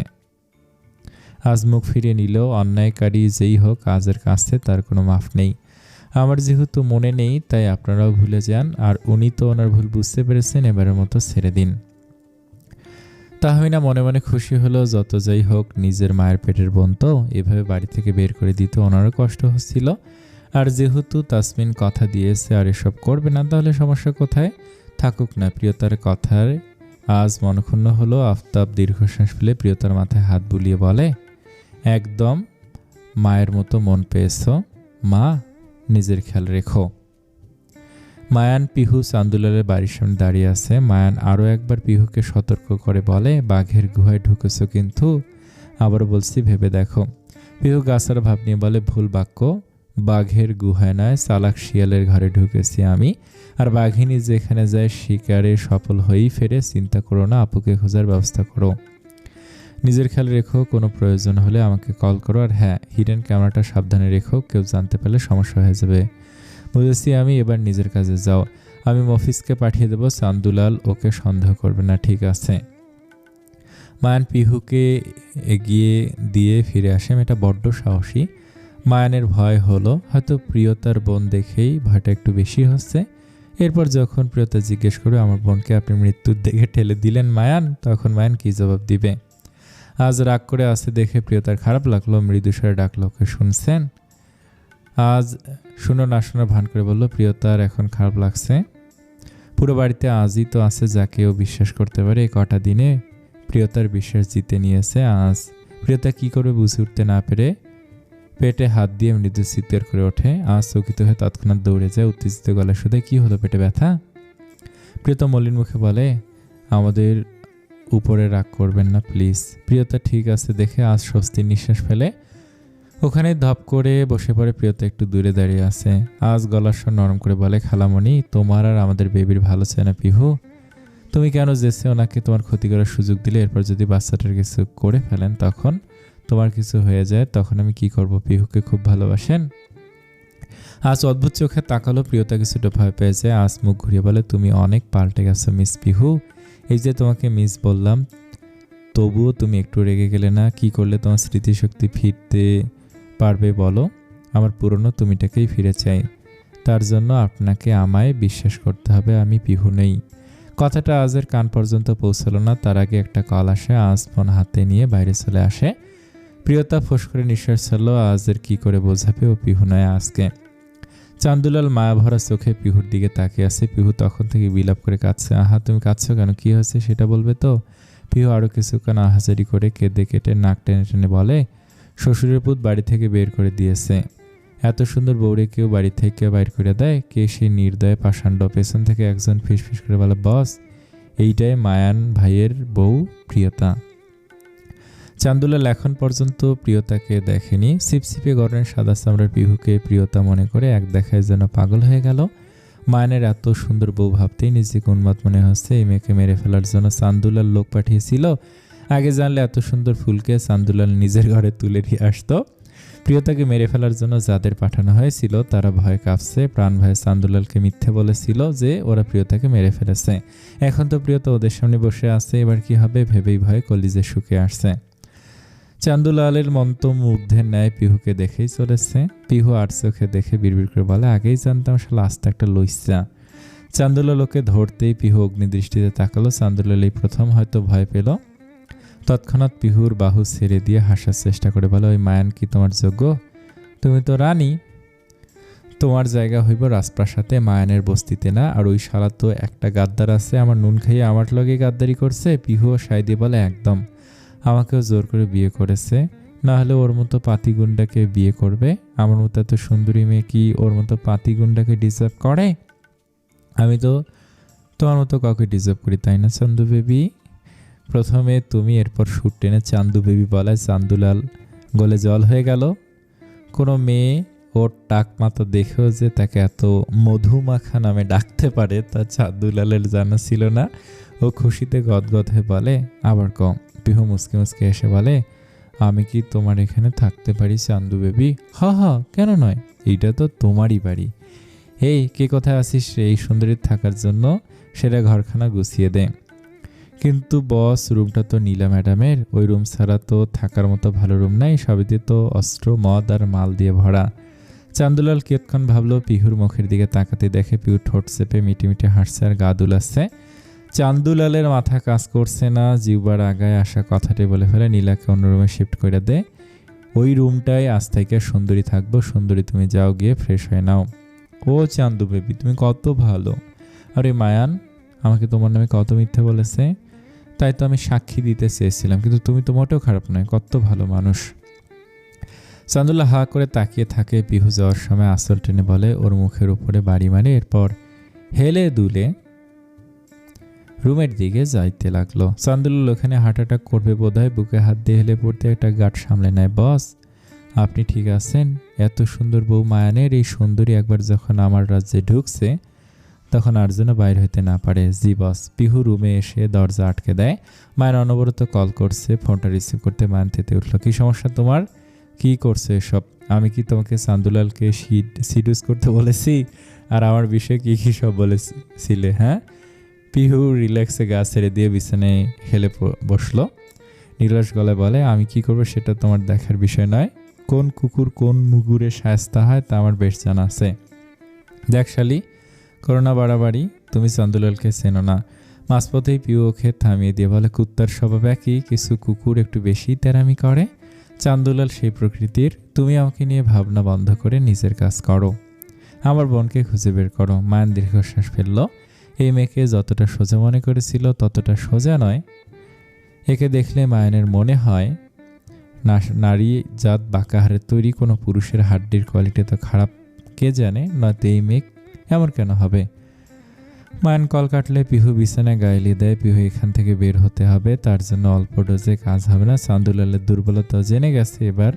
আজ মুখ ফিরিয়ে নিল। অন্যায়কারী যেই হোক আজের কাছে তার কোনো মাফ নেই। আমার যেহেতু মনে নেই তাই আপনারাও ভুলে যান, আর উনি তো ওনার ভুল বুঝতে পেরেছেন, এবারের মতো ছেড়ে দিন। তাহমিনা মনে মনে খুশি হলো। যত যাই হোক নিজের মায়ের পেটের বোন তো, এভাবে বাড়ি থেকে বের করে দিতে ওনারও কষ্ট হচ্ছিল। আর যেহেতু তাসমিন কথা দিয়েছে আর এসব করবে না, তাহলে সমস্যা কোথায়? থাকুক না। প্রিয়তার কথায় আজ মনক্ষুণ্ণ হলো। আফতাব দীর্ঘশ্বাস ফেলে প্রিয়তার মাথায় হাত বুলিয়ে বলে, একদম মায়ের মতো মন পেয়েছ মা, নিজের খেয়াল রেখো। মায়ান পিহু চান্দুলালের বাড়ির সামনে দাঁড়িয়ে আছে। মায়ান আরও একবার পিহুকে সতর্ক করে বলে, বাঘের গুহায় ঢুকেছ কিন্তু। আবারও বলছি ভেবে দেখো। পিহু গাছার ভাব নিয়ে বলে, ভুল বাক্য। বাঘের গুহায় নয়, চালাক শিয়ালের ঘরে ঢুকেছি আমি। আর বাঘিনী যেখানে যায় শিকারে সফল হয়েই ফেরে। চিন্তা করো না, আপুকে খোঁজার ব্যবস্থা করো। নিজের খেয়াল রেখো, কোনো প্রয়োজন হলে আমাকে কল করো। আর হ্যাঁ, হিডেন ক্যামেরাটা সাবধানে রেখো, কেউ জানতে পারলে সমস্যা হয়ে যাবে। বুঝেছি আমি, এবার নিজের কাজে যাও। আমি মফিজকে পাঠিয়ে দেবো, চান্দুলাল ওকে সন্দেহ করবে না, ঠিক আছে? মায়ান পিহুকে এগিয়ে দিয়ে ফিরে আসে। মেয়েটা বড্ড সাহসী। মায়ানের ভয় হলো হয়তো প্রিয়তার বোন দেখেই ভয়টা একটু বেশি হচ্ছে। এরপর যখন প্রিয়তা জিজ্ঞেস করবে আমার বোনকে আপনি মৃত্যুর দিকে ঠেলে দিলেন মায়ান, তখন মায়ান কি জবাব দিবে? আজ রাগ করে আসতে দেখে প্রিয়তার খারাপ লাগলো। মৃদুস্বরে ডাকলো, ওকে শুনছেন? আজ শুনো না শোনো ভান করে বলল, প্রিয়তার এখন খারাপ লাগছে। পুরো বাড়িতে আজই তো আছে যাকে ও বিশ্বাস করতে পারে। এই কটা দিনে প্রিয়তার বিশ্বাস জিতে নিয়েছে। আজ প্রিয়তা কি করবে বুঝে উঠতে না পেরে পেটে হাত দিয়ে মৃদু চিৎকার করে ওঠে। আজ চকিত হয়ে তৎক্ষণাৎ দৌড়ে যায়, উত্তেজিত গলায় শুধু, কি হলো, পেটে ব্যথা? প্রিয়তা মলিন মুখে বলে, আমাদের উপরে রাগ করবেন না প্লিজ। প্রিয়তা ঠিক আছে দেখে আজ স্বস্তির নিঃশ্বাস ফেলে ওখানে ধপ করে বসে পড়ে। প্রিয়তা একটু দূরে দাঁড়িয়ে আছে। আজ গলার স্বর নরম করে বলে, খালামণি তোমার আর আমাদের বেবির ভালো চায় না পিহু। তুমি কেন যেছে ওনাকে তোমার ক্ষতি করার সুযোগ দিলে? এরপর যদি বাচ্চাটার কিছু করে ফেলেন, তখন তোমার কিছু হয়ে যায়, তখন আমি কি করব? পিহুকে খুব ভালোবাসেন। আজ অদ্ভুত চোখে তাকালো। প্রিয়তা কিছুটা ভয় পেয়েছে। আজ মুখ ঘুরিয়ে বলে, তুমি অনেক পাল্টে গেছো মিস পিহু। এই যে তোমাকে মিস বললাম তবুও তুমি একটু রেগে গেলে না? কি করলে তোমার স্মৃতিশক্তি ফিরতে পারবে বলো? আমার পুরনো তুমিটাকেই ফিরে চাই। তার জন্য আপনাকে আমায় বিশ্বাস করতে হবে আমি পিহু নেই। কথাটা আজের কান পর্যন্ত পৌঁছালো না, তার আগে একটা কল আসে। আজ ফোন হাতে নিয়ে বাইরে চলে আসে। প্রিয়তা ফোঁস করে নিঃশ্বাস ছাড়লো। আজের কি করে বোঝাবে ও পিহু নয় আজকে। চান্দুলাল মায়া ভরা চোখে পিহুর দিকে তাকিয়ে আছে। পিহু তখন থেকে বিলাপ করে কাঁদছে। আহা তুমি কাঁদছো কেন? কি হয়েছে সেটা বলবে তো? পিহু আরও কিছুক্ষণ আহাজারি করে কেঁদে কেটে নাক টেনে টেনে বলে, শ্বশুরের পুত বাড়ি থেকে বের করে দিয়েছে। এত সুন্দর বউরে কেউ বাড়ি থেকে বাইর করে দেয়? কে সেই নির্দয় পাষাণ্ড? পেছন থেকে একজন ফিসফিস করে বলে, বস এইটাই মায়ান ভাইয়ের বউ প্রিয়তা। চান্দুলাল এখন পর্যন্ত প্রিয়তাকে দেখেনি। সিপসিপে গরনের সাদা চামড়ার পিহুকে প্রিয়তা মনে করে এক দেখায় যেন পাগল হয়ে গেল। মায়ানের এত সুন্দর বউ ভাবতেই নিজেকে উন্মাদ মনে হচ্ছে। এই মেয়েকে মেরে ফেলার জন্য চান্দুলাল লোক পাঠিয়েছিল। আগে জানলে এত সুন্দর ফুলকে চান্দুলাল নিজের ঘরে তুলে নিয়ে আসতো। প্রিয়তাকে মেরে ফেলার জন্য যাদের পাঠানো হয়েছিল তারা ভয়ে কাঁপছে। প্রাণ ভয়ে চান্দুলালকে মিথ্যে বলেছিল যে ওরা প্রিয়তাকে মেরে ফেলেছে। এখন তো প্রিয়তা ওদের সামনে বসে আছে, এবার কি হবে ভেবেই ভয়ে কলিজে শুকে আসছে। চান্দুলালের মন্ত্রমুগ্ধের ন্যায় পিহুকে দেখেই চলেছে। পিহু আর চোখে দেখে বিড়বিড় করে বলে, আগেই জানতাম শালা আস্তে একটা লইসা। চান্দুলাল ওকে ধরতেই পিহু অগ্নিদৃষ্টিতে তাকালো। চান্দুলাল এই প্রথম হয়তো ভয় পেল। তৎক্ষণাৎ পিহুর বাহু ছেড়ে দিয়ে হাসার চেষ্টা করে বলে, ওই মায়ান কি তোমার যোগ্য? তুমি তো রানী, তোমার জায়গা হইব রাজপ্রাসাদে, মায়ানের বস্তিতে না। আর ওই শালা তো একটা গাদ্দার আছে, আমার নুন খাইয়ে আমার লগে গাদ্দারি করছে। পিহুও সাই দিয়ে বলে, একদম, আমাকেও জোর করে বিয়ে করেছে, না হলে ওর মতো পাতিগুন্ডাকে বিয়ে করবে? আমার মতো এত সুন্দরী মেয়ে কি ওর মতো পাতিগুন্ডাকে ডিজার্ভ করে? আমি তো তোমার মতো কাউকে ডিজার্ভ করি, তাই না চান্দু বেবি? প্রথমে তুমি, এরপর সুর টেনে চান্দু বেবি বলায় চান্দুলাল গলে জল হয়ে গেল। কোনো মেয়ে ওর টাক মাথা দেখেও যে তাকে এত মধুমাখা নামে ডাকতে পারে তা চান্দুলালের জানা ছিল না। ও খুশিতে গদগদ হয়ে বলে, আবার কম। পিহু মুসকে মুসকে এসে বলে, আমি কি তোমার এখানে থাকতে পারি চান্দু বেবি? হ হ, কেন নয়, এইটা তো তোমারই বাড়ি। এই কে কোথায় আসিস এই সুন্দরীর থাকার জন্য? সেটা ঘরখানা গুছিয়ে দে। কিন্তু বস, রুমটা তো নীলা ম্যাডামের, ওই রুম ছাড়া তো থাকার মতো ভালো রুম নাই, সবেতে তো অস্ত্র মদ আর মাল দিয়ে ভরা। চান্দুলাল কিয়ৎক্ষণ ভাবলো। পিহুর মুখের দিকে তাকাতে দেখে পিহু ঠোঁট চেপে মিটি মিটি হাসছে আর গা দুলাচ্ছে। চান্দুলালের মাথা কাজ করছে না, জিহ্বার আগায় আসা কথাটি বলে ফেলে, নীলাকে অন্য রুমে শিফট করে দে। ওই রুমটায় আজ থেকে সুন্দরী থাকবো। সুন্দরী তুমি যাও গিয়ে ফ্রেশ হয়ে নাও। ও চান্দু বেবি তুমি কত ভালো। আরে মায়ান আমাকে তোমার নামে কত মিথ্যে বলেছে, তাই তো আমি সাক্ষী দিতে চেয়েছিলাম, কিন্তু তুমি তো মোটেও খারাপ নয়, কত ভালো মানুষ। চান্দুল্লাহ হা করে তাকিয়ে থাকে। পিহু যাওয়ার সময় আঁচল টেনে বলে, ওর মুখের উপরে বাড়ি মারে। এরপর হেলে দুলে রুমের দিকে যাইতে লাগলো। চান্দুল্লাল ওখানে হার্ট অ্যাটাক করবে বোধহয়, বুকে হাত দিয়ে হেলে পড়তে একটা গাঁট সামলে নেয়। বস আপনি ঠিক আছেন? এত সুন্দর বউ মায়ানের এই সুন্দরী একবার যখন আমার রাজ্যে ঢুকছে তখন আর যেন বাইর হইতে না পারে। জি বস। পিহু রুমে এসে দরজা আটকে দেয়। মায়ের অনবরত কল করছে, ফোনটা রিসিভ করতে মায়ান তেতে উঠল। কি সমস্যা তোমার? কি করছে এসব? আমি কি তোমাকে চান্দুলালকে সিডিউস করতে বলেছি? আর আমার বিষয়ে কি কি সব বলেছিলে? হ্যাঁ। পিহু রিল্যাক্সে গা ছেড়ে দিয়ে বিছানায় হেলে বসলো। নিরস গলায় বলে, আমি কি করবো সেটা তোমার দেখার বিষয় নয়। কোন কুকুর কোন মুগুরে শায়েস্তা হয় তা আমার বেশ জানা আছে। দেখ শালি, করোনা বাড়াবাড়ি, তুমি চান্দুলালকে চেনো না। মাঝপথেই পিউ ওকে থামিয়ে দিয়ে বলে, কুত্তার স্বভাব একই, কিছু কুকুর একটু বেশি তেরামি করে। চান্দুলাল সেই প্রকৃতির। তুমি আমাকে নিয়ে ভাবনা বন্ধ করে নিজের কাজ করো, আমার বোনকে খুঁজে বের করো। মায়ান দীর্ঘশ্বাস ফেলল। এই মেয়েকে যতটা সোজা মনে করেছিল ততটা সোজা নয়। একে দেখলে মায়ানের মনে হয় নারী জাত বাঁকাহারের তৈরি, কোনো পুরুষের হাড্ডির কোয়ালিটি তো খারাপ কে জানে, নয়তো এই মেয়ে এমন কেন হবে। মায়ান কল কাটলে পিহু বিছানায় গাইলি দেয়। পিহু এখান থেকে বের হতে হবে, তার জন্য অল্প ডোজে কাজ হবে না। চান্দুলালের দুর্বলতা জেনে গেছে, এবার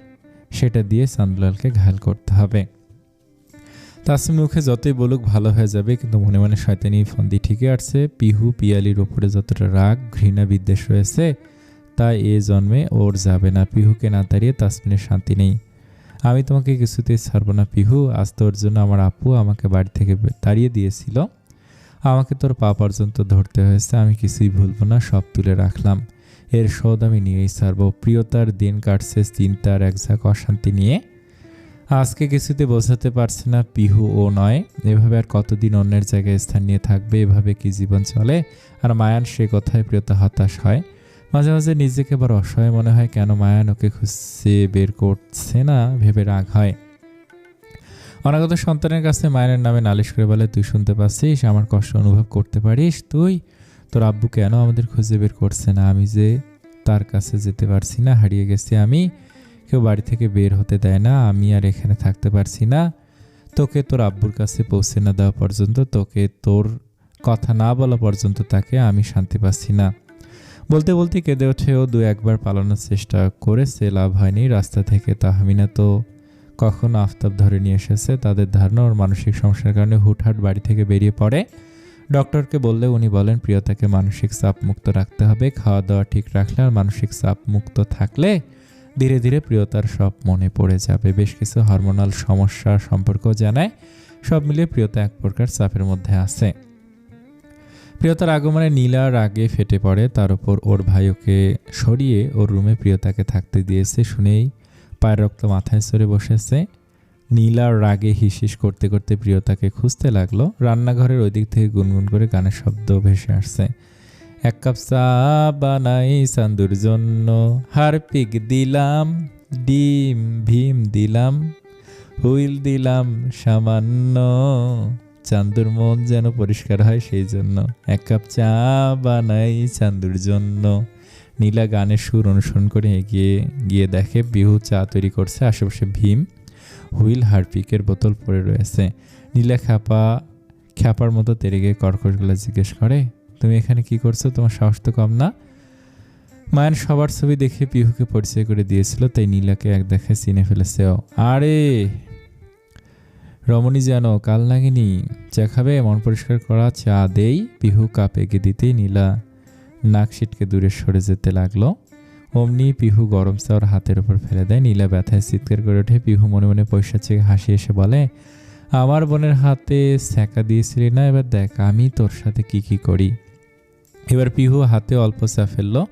সেটা দিয়ে চান্দুলালকে ঘায়াল করতে হবে। তাসমিন মুখে যতই বলুক ভালো হয়ে যাবে, কিন্তু মনে মনে শয়তানি ফন্দি ঠিকই আসছে। পিহু পিয়ালির ওপরে যতটা রাগ ঘৃণা বিদ্বেষ রয়েছে তা এ জন্মে ওর যাবে না। পিহুকে না তাড়িয়ে তাসমিনের শান্তি নেই। আমি তোমাকে কিছুতেই ছাড়ব না পিহু। আজ তোর জন্য আমার আপু আমাকে বাড়ি থেকে তাড়িয়ে দিয়েছিল, আমাকে তোর পা পর্যন্ত ধরতে হয়েছে। আমি কিছুই ভুলবো না, সব তুলে রাখলাম। এর শোধ আমি নিয়েই ছাড়ব। প্রিয়তার দিন কাটছে চিন্তার এক ঝাঁক অশান্তি নিয়ে। আজকে কিছুতে বোঝাতে পারছে না পিহু ও নয়। এভাবে আর কতদিন অন্যের জায়গায় স্থান নিয়ে থাকবে? এভাবে কি জীবন চলে? আর মায়ান সে কথায় প্রিয়তা হতাশ হয়। মাঝে মাঝে নিজেকে আবার অসহায় মনে হয়, কেন মায়ান ওকে খুঁজে বের করছে না ভেবে রাগ হয়। অনাগত সন্তানের কাছে মায়ের নামে নালিশ করে বলে, তুই শুনতে পাচ্ছিস, আমার কষ্ট অনুভব করতে পারিস? তোর আব্বু কেন আমাদের খুঁজে বের করছে না? আমি যে তার কাছে যেতে পারছি না, হারিয়ে গেছি আমি, কেউ বাড়ি থেকে বের হতে দেয় না, আমি আর এখানে থাকতে পারছি না। তোকে তোর আব্বুর কাছে পৌঁছে না দেওয়া পর্যন্ত, তোকে তোর কথা না বলা পর্যন্ত তাকে আমি শান্তি পাচ্ছি না। বলতে বলতে কেঁদে ওঠে ও। দু একবার পালানোর চেষ্টা করেছে, লাভ হয়নি। রাস্তা থেকে তাহমিনা তো কখনো আফতাব ধরে নিয়ে এসেছে। তাদের ধারণা ওর মানসিক সমস্যার কারণে হুটহাট বাড়ি থেকে বেরিয়ে পড়ে। ডক্টরকে বললে উনি বলেন প্রিয়তাকে মানসিক চাপ মুক্ত রাখতে হবে। খাওয়া দাওয়া ঠিক রাখলে আর মানসিক চাপ মুক্ত থাকলে ধীরে ধীরে প্রিয়তার সব মনে পড়ে যাবে। বেশ কিছু হরমোনাল সমস্যা সম্পর্কেও জানায়। সব মিলিয়ে প্রিয়তা এক প্রকার চাপের মধ্যে আছে। প্রিয়তার আগমনে নীলা রাগে ফেটে পড়ে। তার উপর ওর ভাই ওকে সরিয়ে ওর রুমে প্রিয়তাকে থাকতে দিয়েছে শুনেই পায়ের রক্ত মাথায় চড়ে বসেছে। নীলার রাগে হিসিস করতে করতে প্রিয়তাকে খুঁজতে লাগলো। রান্নাঘরের ওই দিক থেকে গুনগুন করে গানের শব্দ ভেসে আসছে। এক কাপ চা বানাই চান্দুর জন্য, হারপিক দিলাম, ডিম ভীম দিলাম, হুইল দিলাম সামান্য, চান্দুর মন যেন পরিষ্কার হয় সেই জন্য। এক কাপ চা বানাই চান্দুর জন্য। নীলা গানের সুর অনুসরণ করে এগিয়ে গিয়ে দেখে পিহু চা তৈরি করছে। আশেপাশে ভীম, হুইল, হারপিকের বোতল পড়ে রয়েছে। নীলা খ্যাপার মতো তেরে গিয়ে কর্কশ গলা জিজ্ঞেস করে, তুমি এখানে কি করছো? তোমার সাহস তো কম না। মায়ান সবার ছবি দেখে পিহুকে পরিচয় করে দিয়েছিল, তাই নীলাকে এক দেখায় চিনে ফেলেছে ও। আরে রমণী যেন কাল নাগিনি, চা খাবে? মন পরিষ্কার করা চা দেই। পিহু কাপ এগিয়ে দিতেই নীলা নাক সিটকে দূরে সরে যেতে লাগলো। অমনি পিহু গরম চা ওর হাতের উপর ফেলে দেয়। নীলা ব্যথায় চিৎকার করে ওঠে। পিহু মনে মনে পয়সা চেয়ে হাসি এসে বলে, আমার বোনের হাতে ছ্যাঁকা দিয়েছিলি না, এবার দেখ আমি তোর সাথে কি কি করি। এবার পিহু হাতে অল্প চা ফেললো।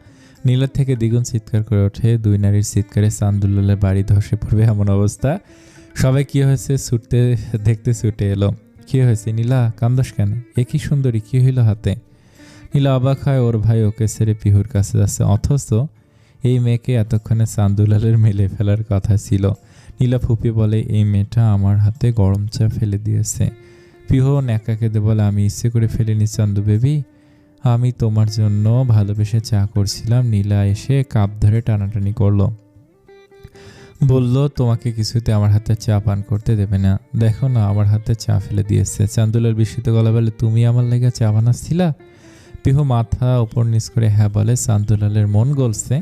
নীলার থেকে দ্বিগুণ চিৎকার করে ওঠে। দুই নারীর চিৎকারে চান্দুলালের বাড়ি ধসে পড়বে এমন অবস্থা। সবাই কি হয়েছে দেখতে ছুটে এলো। কি হয়েছে নীলা, কান্দস কেন? এ কি সুন্দরী, কি হইল হাতে? নীলা অবাক হয়, ওর ভাই ওকে ছেড়ে পিহুর কাছে যাচ্ছে, অথচ এই মেয়েকে এতক্ষণে চান্দুলালের মেলে ফেলার কথা ছিল। নীলা ফুপি বলে, এই মেয়েটা আমার হাতে গরম চা ফেলে দিয়েছে। পিহু ন্যাকা কেঁদে বলে, আমি ইচ্ছে করে ফেলিনি চান্দু বেবি, আমি তোমার জন্য ভালোবেসে চা করছিলাম। নীলা এসে কাপ ধরে টানাটানি করলো, বলল তোমাকে কিছুতে আমার হাতে চা পান করতে দেবে না। দেখো না আমার হাতে চা ফেলে দিয়েছে। চান্দুলাল বিস্মিত গলা বলে, তুমি আমার লেগে চা বানাচ্ছিলা? পিহু মাথা ওপর নিচ করে হ্যাঁ বলে। চান্দুলালের মন গলছে।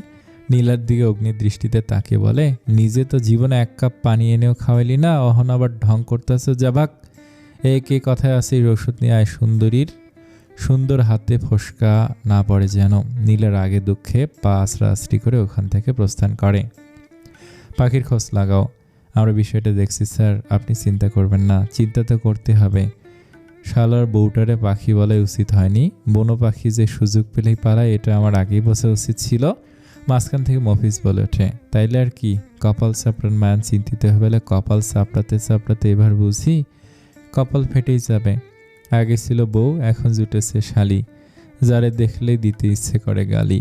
নীলার দিকে অগ্নি দৃষ্টিতে তাকে বলে, নিজে তো জীবনে এক কাপ পানি এনেও খাওয়াইলি না, অহন আবার ঢং করতেছ। যাবাক কে কথায় আছে, ওষুধ নিয়ে আয়। সুন্দর হাতে ফোসকা না পড়ে যেন। নীলার আগে দুঃখে পা আছড়াআছড়ি করে ওখান থেকে প্রস্থান করে। পাখির খোঁজ লাগাও, আমরা বিষয়টা দেখছি স্যার, আপনি চিন্তা করবেন না। চিন্তা তো করতে হবে। শালার বউটারে পাখি বলা উচিত হয়নি। বনো পাখি যে সুযোগ পেলেই পালায়, এটা আমার আগেই বোঝা উচিত ছিল। মাঝখান থেকে মফিজ বলে ওঠে, তাইলে আর কি, কপাল চাপড়ান মায়ান চিন্তিত হয়ে বলে, কপাল চাপড়াতে চাপড়াতে এবার বুঝি কপাল ফেটেই যাবে। আগে ছিল বউ, এখন জুটেছে শালি, যারে দেখলেই দিতে ইচ্ছে করে গালি।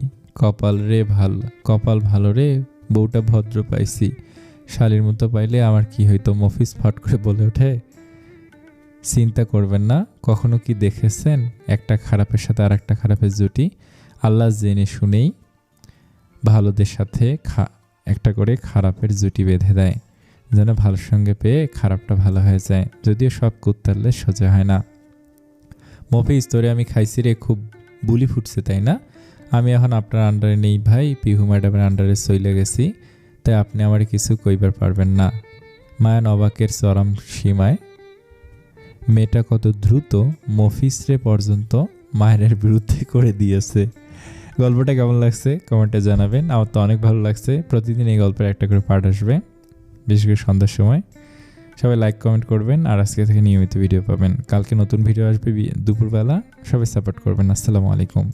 কপাল ভালো রে, বউটা ভদ্র পাইছি, শালির মতো পাইলে আমার কি হইতো। মফিজ ফট করে বলে ওঠে, চিন্তা করবেন না, কখনো কি দেখেছেন একটা খারাপের সাথে আর একটা খারাপের জুটি? আল্লাহ জেনে শুনেই ভালোদের সাথে একটা করে খারাপের জুটি বেঁধে দেয়, যেন ভালোর সঙ্গে পেয়ে খারাপটা ভালো হয়ে যায়। যদিও সব কুত্তারলে সোজা হয় না। মফিজ, তোরে আমি খাইছি রে, খুব বুলি ফুটছে তাই না? আমি এখন আপনার আন্ডারে নেই ভাই, পিহু ম্যাডামের আন্ডারে চলে গেছি, তাই আপনি আমার কিছু কইবার পারবেন না। মায়ান অবাকের চরম সীমায়। মেয়েটা কত দ্রুত মফিজরে পর্যন্ত মায়ের বিরুদ্ধে করে দিয়েছে। গল্পটা কেমন লাগছে কমেন্টে জানাবেন। আমার তো অনেক ভালো লাগছে। প্রতিদিন এই গল্পের একটা করে পার্ট আসবে, বিশেষ করে সন্ধ্যার সময়। সবাই লাইক কমেন্ট করবেন, আর আজকে থেকে নিয়মিত ভিডিও পাবেন। কালকে নতুন ভিডিও আসবে দুপুরবেলা। সবাই সাপোর্ট করবেন। আসসালামু আলাইকুম।